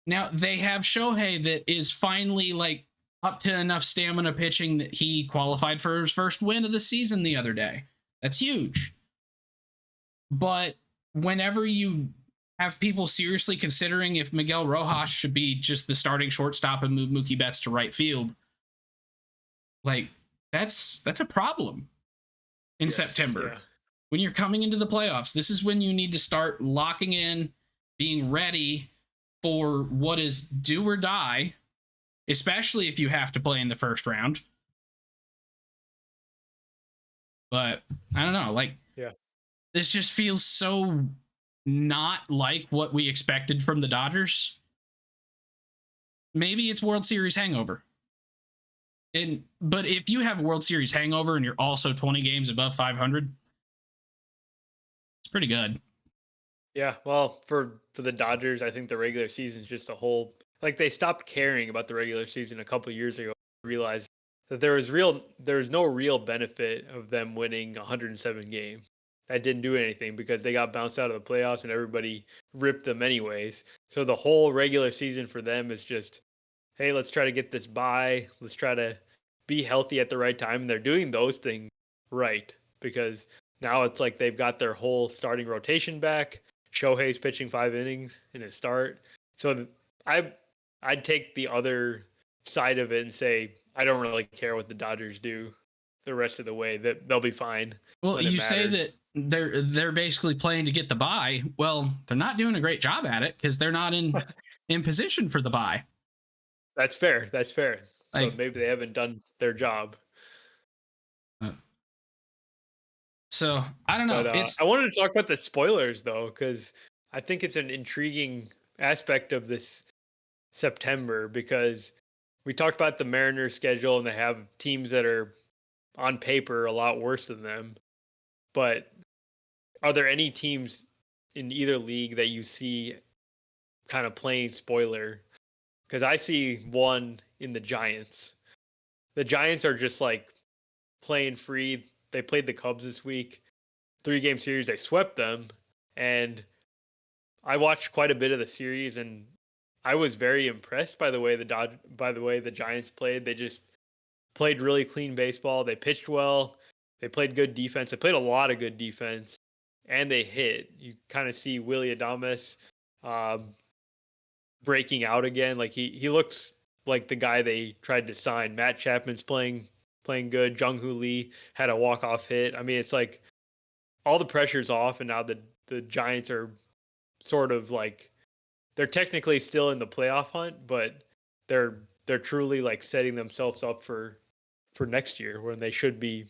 Now, they have Shohei that is finally like up to enough stamina pitching that he qualified for his first win of the season the other day. That's huge. But whenever you have people seriously considering if Miguel Rojas should be just the starting shortstop and move Mookie Betts to right field, like, that's a problem in September. Yeah. When you're coming into the playoffs, this is when you need to start locking in, being ready for what is do or die, especially if you have to play in the first round. But I don't know, like, this just feels so not like what we expected from the Dodgers. Maybe it's World Series hangover. But if you have a World Series hangover and you're also 20 games above 500, it's pretty good. Yeah, well, for the Dodgers, I think the regular season is just a whole, like, they stopped caring about the regular season a couple of years ago. Realized that there was no real benefit of them winning 107 games. That didn't do anything because they got bounced out of the playoffs and everybody ripped them anyways. So the whole regular season for them is just, hey, let's try to get this bye. Let's try to be healthy at the right time. And they're doing those things right because now it's like they've got their whole starting rotation back. Shohei's pitching 5 innings in his start. So I'd take the other side of it and say, I don't really care what the Dodgers do the rest of the way, that they'll be fine. Well, you say that they're basically playing to get the bye. Well, they're not doing a great job at it because they're not in position for the bye. That's fair. So maybe they haven't done their job. So I don't know. But, I wanted to talk about the spoilers though, because I think it's an intriguing aspect of this September, because we talked about the Mariners schedule and they have teams that are on paper a lot worse than them. But are there any teams in either league that you see kind of playing spoiler? Because I see one in the Giants. The Giants are just like playing free. They played the Cubs this week, 3-game series. They swept them, and I watched quite a bit of the series, and I was very impressed by the way the Giants played. They just played really clean baseball. They pitched well. They played good defense. They played a lot of good defense, and they hit. You kind of see Willy Adames breaking out again. Like he looks like the guy they tried to sign. Matt Chapman's playing good. Jung-Hoo Lee had a walk-off hit. I mean, it's like all the pressure's off, and now the Giants are sort of like, they're technically still in the playoff hunt, but they're truly like setting themselves up for next year when they should be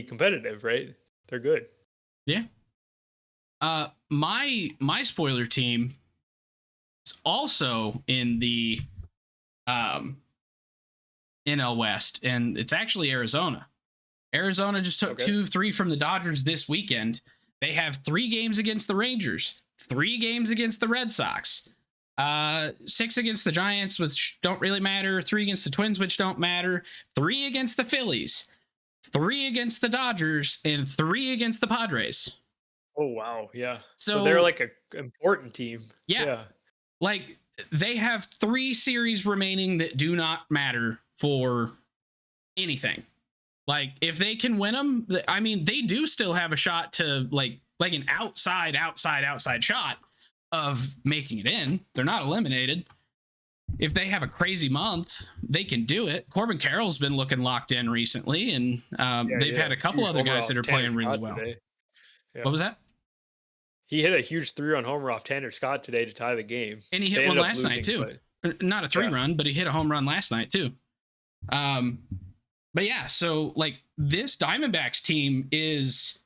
competitive, right? They're good. Yeah. My spoiler team is also in the NL West, and it's actually Arizona. Arizona just took 2-3 from the Dodgers this weekend. They have 3 games against the Rangers, 3 games against the Red Sox, 6 against the Giants, which don't really matter, 3 against the Twins, which don't matter, 3 against the Phillies, 3 against the Dodgers, and 3 against the Padres. Oh wow, yeah. So they're So like a important team. yeah, Yeah. like they have 3 series remaining that do not matter for anything. Like if they can win them, I mean, they do still have a shot to like an outside shot of making it in. They're not eliminated. If they have a crazy month, they can do it. Corbin Carroll's been looking locked in recently, and Yeah, they've yeah. had a couple Huge other homer guys that off are Tanner playing really Scott well. today. What Yeah. was that? He hit a huge 3-run homer off Tanner Scott today to tie the game. And he hit They one ended up last night losing, too. but Not a 3-run, but he hit a home run last night too. But yeah, so like this Diamondbacks team is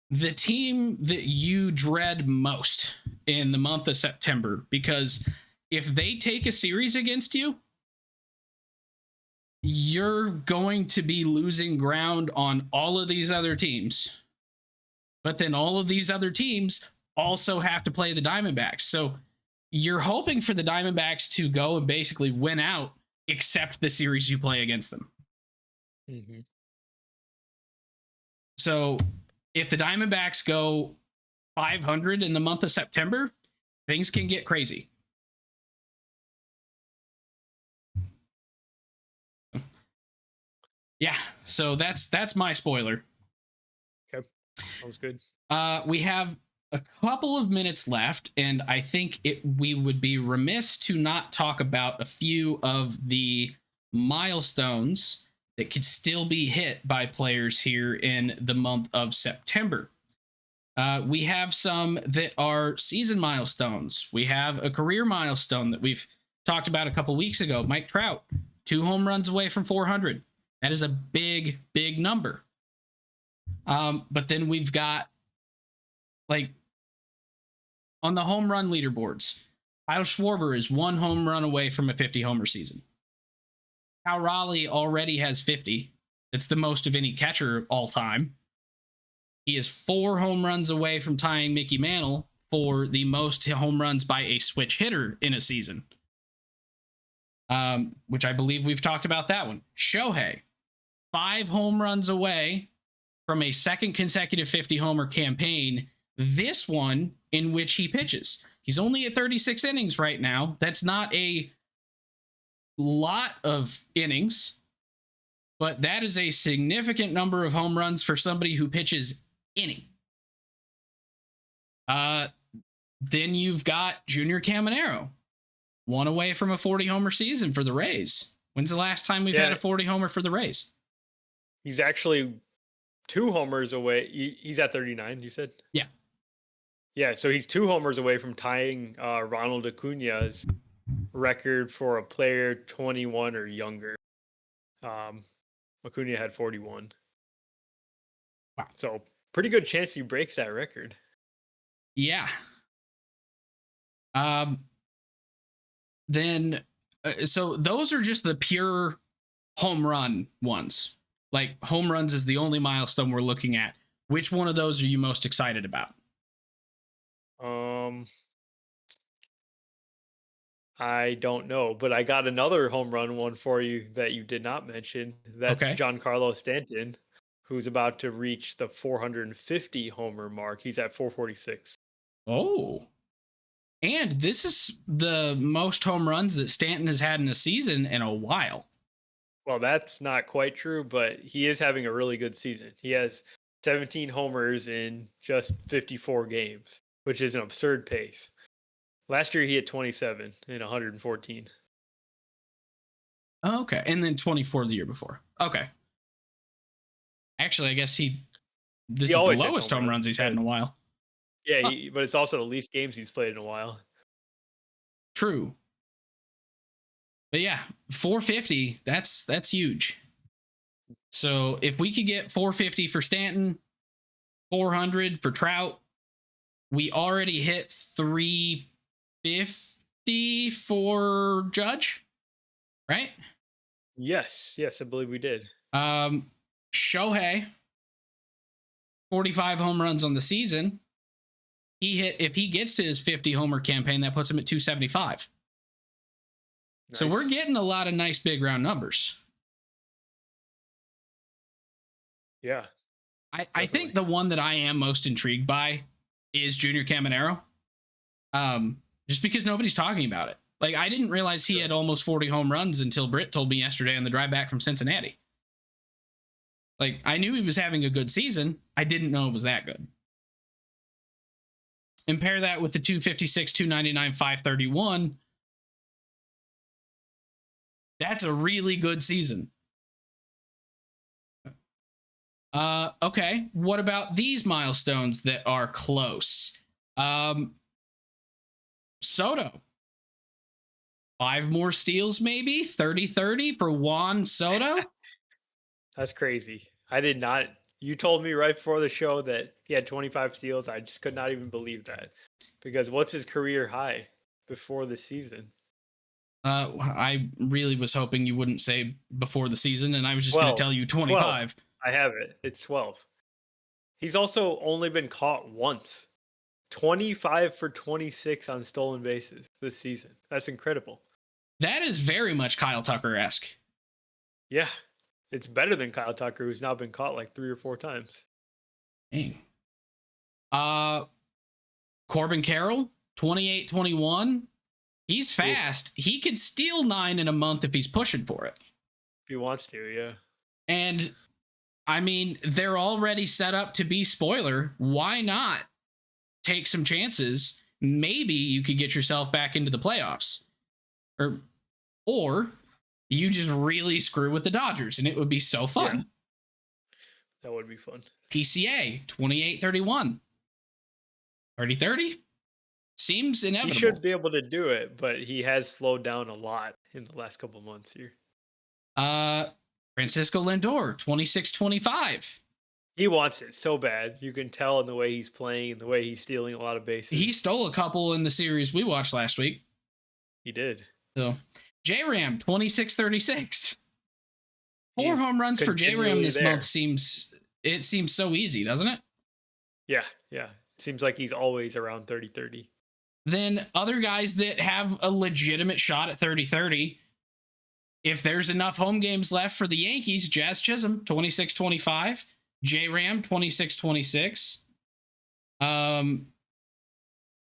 the team that you dread most in the month of September, because if they take a series against you, you're going to be losing ground on all of these other teams. But then all of these other teams also have to play the Diamondbacks. So you're hoping for the Diamondbacks to go and basically win out, except the series you play against them. Mhm. So if the Diamondbacks go 500 in the month of September, things can get crazy. Yeah, so that's my spoiler. Okay. Sounds good. We have a couple of minutes left, and I think we would be remiss to not talk about a few of the milestones that could still be hit by players here in the month of September. We have some that are season milestones. We have a career milestone that we've talked about a couple weeks ago. Mike Trout, 2 home runs away from 400. That is a big, big number. But then we've got, like, on the home run leaderboards, Kyle Schwarber is 1 home run away from a 50 homer season. Cal Raleigh already has 50. It's the most of any catcher all time. He is 4 home runs away from tying Mickey Mantle for the most home runs by a switch hitter in a season. Which I believe we've talked about that one. Shohei, 5 home runs away from a second consecutive 50 homer campaign. This one in which he pitches. He's only at 36 innings right now. That's not a lot of innings, but that is a significant number of home runs for somebody who pitches any. Then you've got Junior Caminero, 1 away from a 40 homer season for the Rays. When's the last time we've had a 40 homer for the Rays? He's actually 2 homers away. He's at 39, you said? Yeah. Yeah, so he's 2 homers away from tying Ronald Acuna's record for a player 21 or younger. Acuna had 41. Wow. So pretty good chance he breaks that record. Yeah. Then, so those are just the pure home run ones. Like, home runs is the only milestone we're looking at. Which one of those are you most excited about? I don't know, but I got another home run one for you that you did not mention. That's Okay. Giancarlo Stanton, who's about to reach the 450 homer mark. He's at 446. Oh. And this is the most home runs that Stanton has had in a season in a while. Well, that's not quite true, but he is having a really good season. He has 17 homers in just 54 games, which is an absurd pace. Last year, he had 27 in 114. Okay. And then 24 the year before. Okay. Actually, I guess this is the lowest home runs he's had in a while. Yeah, but it's also the least games he's played in a while. True. But yeah, 450, that's huge. So if we could get 450 for Stanton, 400 for Trout, we already hit 350 for Judge, right? Yes, I believe we did. Shohei, 45 home runs on the season. If he gets to his 50 homer campaign, that puts him at 275. Nice. So we're getting a lot of nice big round numbers. Yeah. I think the one that I am most intrigued by is Junior Caminero. Just because nobody's talking about it. Like, I didn't realize he had almost 40 home runs until Britt told me yesterday on the drive back from Cincinnati. Like, I knew he was having a good season. I didn't know it was that good. And pair that with the 256, 299, 531. That's a really good season. Okay. What about these milestones that are close? Soto. 5 more steals, maybe 30-30 for Juan Soto. That's crazy. I did not. You told me right before the show that he had 25 steals. I just could not even believe that. Because what's his career high before the season? I really was hoping you wouldn't say before the season, and I was just going to tell you 25. 12. I have it. It's 12. He's also only been caught once. 25 for 26 on stolen bases this season. That's incredible. That is very much Kyle Tucker-esque. Yeah. It's better than Kyle Tucker, who's now been caught like 3 or 4 times. Dang. Corbin Carroll, 28-21. He's fast. Ooh. He could steal 9 in a month if he's pushing for it. If he wants to, yeah. And, I mean, they're already set up to be spoiler. Why not take some chances? Maybe you could get yourself back into the playoffs. Or you just really screw with the Dodgers, and it would be so fun. Yeah. That would be fun. PCA, 28-31. 30-30? Seems inevitable. He should be able to do it, but he has slowed down a lot in the last couple months here. Francisco Lindor, 26-25. He wants it so bad. You can tell in the way he's playing and the way he's stealing a lot of bases. He stole a couple in the series we watched last week. He did. So, J-Ram, 26-36. 4 home runs for J-Ram this month seems so easy, doesn't it? Yeah. Seems like he's always around 30-30. Then other guys that have a legitimate shot at 30-30, if there's enough home games left for the Yankees, Jazz Chisholm, 26-25. J-Ram, 26-26.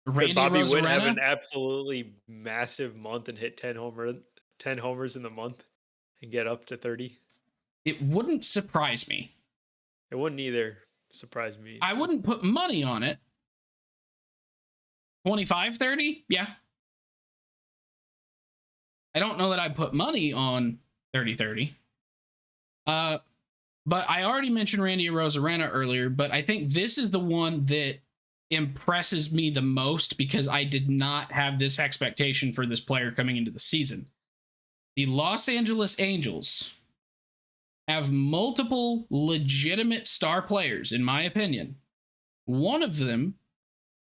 Randy Bobby Rosarena Witt have an absolutely massive month and hit 10 homers in the month and get up to 30? It wouldn't surprise me. It wouldn't either surprise me. I wouldn't put money on it. 25-30? Yeah. I don't know that I'd put money on 30-30. But I already mentioned Randy Rosarena earlier, but I think this is the one that impresses me the most because I did not have this expectation for this player coming into the season. The Los Angeles Angels have multiple legitimate star players, in my opinion. One of them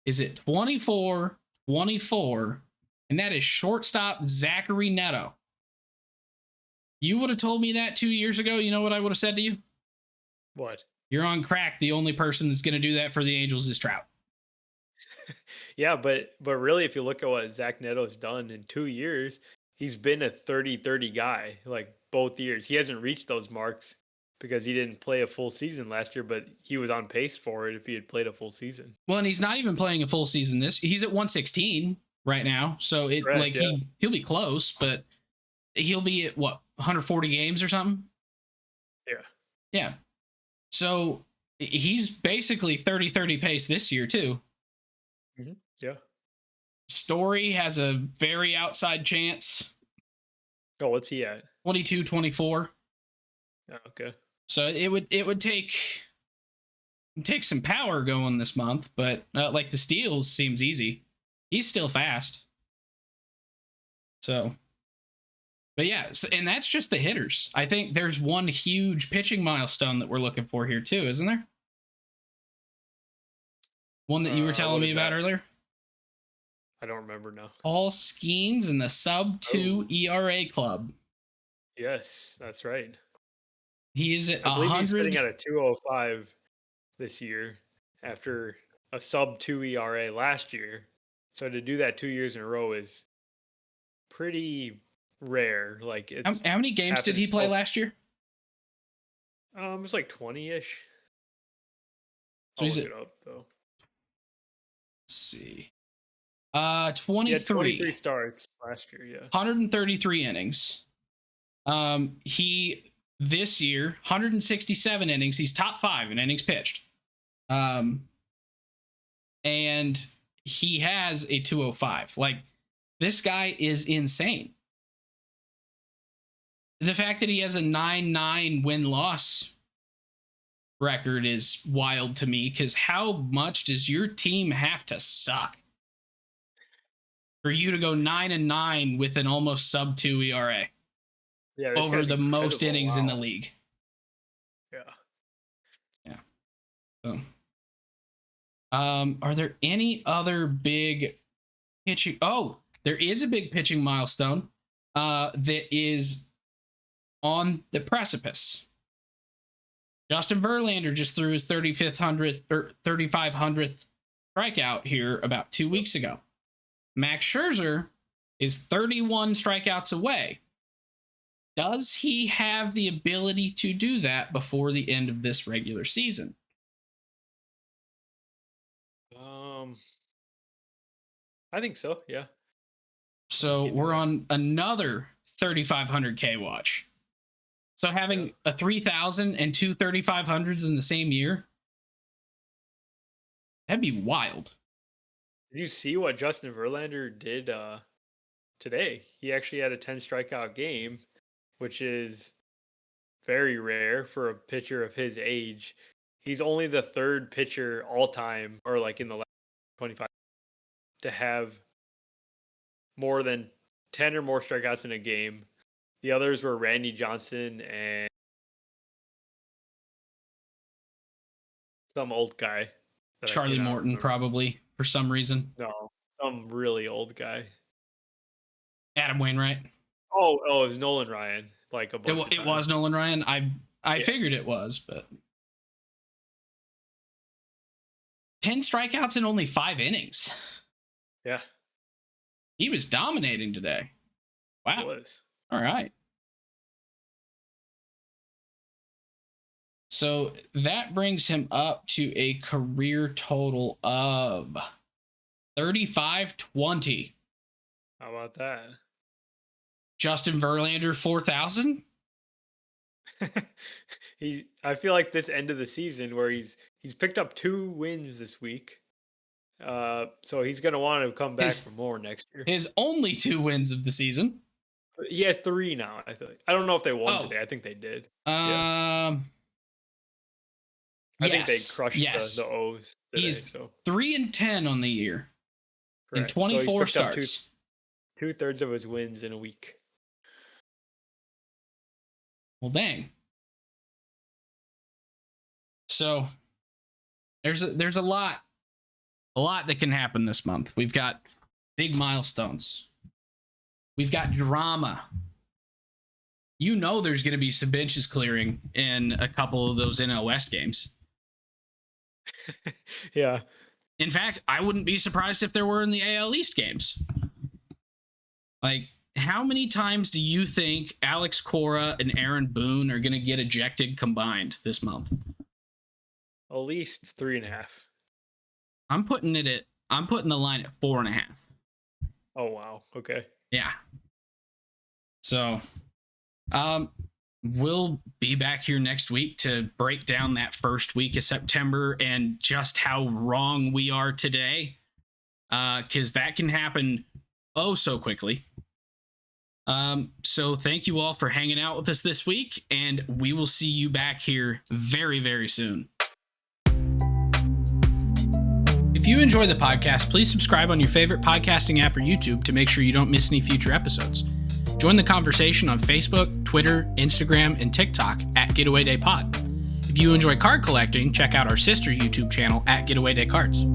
is at 24-24, and that is shortstop Zachary Neto. You would have told me that 2 years ago. You know what I would have said to you? What? You're on crack. The only person that's going to do that for the Angels is Trout. Yeah, but really, if you look at what Zach Neto's done in 2 years, he's been a 30-30 guy, like both years. He hasn't reached those marks because he didn't play a full season last year, but he was on pace for it if he had played a full season. Well, and he's not even playing a full season he's at 116 right now. So he'll be close, but he'll be at 140 games or something? Yeah. Yeah. So he's basically 30-30 pace this year too. Mm-hmm. Yeah. Story has a very outside chance. Oh, what's he at? 22-24. Oh, okay. So it would take some power going this month, but like the steals seems easy. He's still fast. So, but yeah, and that's just the hitters. I think there's one huge pitching milestone that we're looking for here too, isn't there? One that you were telling me about earlier? I don't remember now. Paul Skeens in the sub-2 ERA club. Yes, that's right. He is at 100. He's sitting at a 2.05 this year after a sub-2 ERA last year. So to do that 2 years in a row is pretty rare. Like, it's how many games did he play last year? It was like 20-ish. So I'll look it up though. Let's see. He had 23. 23 starts last year, yeah. 133 innings. He this year 167 innings. He's top 5 in innings pitched. And he has a 205. Like, this guy is insane. The fact that he has a 9-9 win-loss record is wild to me, because how much does your team have to suck for you to go 9-9 with an almost sub-2 ERA? Yeah, Over the most innings in the wow. league. Yeah. So, are there any other big pitching? Oh, there is a big pitching milestone that is on the precipice. Justin Verlander just threw his 3,500th strikeout here about 2 weeks ago. Max Scherzer is 31 strikeouts away. Does he have the ability to do that before the end of this regular season? I think so, yeah. So we're on another 3,500K watch. So having a 3,000 and two 3,500s in the same year, that'd be wild. Did you see what Justin Verlander did today? He actually had a 10 strikeout game, which is very rare for a pitcher of his age. He's only the 3rd pitcher all time, or like in the last 25, to have more than 10 or more strikeouts in a game. The others were Randy Johnson and some old guy. Charlie Morton, probably, for some reason. No, some really old guy. Adam Wainwright. Oh, it was Nolan Ryan. Like a bunch it was Nolan Ryan. I figured it was, but 10 strikeouts in only 5 innings. Yeah. He was dominating today. Wow. It was. All right. So that brings him up to a career total of 3,520. How about that? Justin Verlander, 4,000. I feel like this end of the season where he's picked up 2 wins this week. So he's going to want to come back for more next year. His only 2 wins of the season. He has 3 now, I think. I don't know if they won today. I think they did. I think they crushed the O's today. He's 3-10 on the year. Correct. In 24 starts. 2/3 of his wins in a week. Well, dang. So there's a lot that can happen this month. We've got big milestones. We've got drama. You know there's going to be some benches clearing in a couple of those NL West games. Yeah. In fact, I wouldn't be surprised if there were in the AL East games. Like, how many times do you think Alex Cora and Aaron Boone are going to get ejected combined this month? At least 3.5. I'm putting the line at 4.5. Oh, wow. Okay. Yeah. So, we'll be back here next week to break down that first week of September and just how wrong we are today. Because that can happen so quickly. So thank you all for hanging out with us this week, and we will see you back here very, very soon. If you enjoy the podcast, please subscribe on your favorite podcasting app or YouTube to make sure you don't miss any future episodes. Join the conversation on Facebook, Twitter, Instagram, and TikTok at Getaway Day Pod. If you enjoy card collecting, check out our sister YouTube channel at Getaway Day Cards.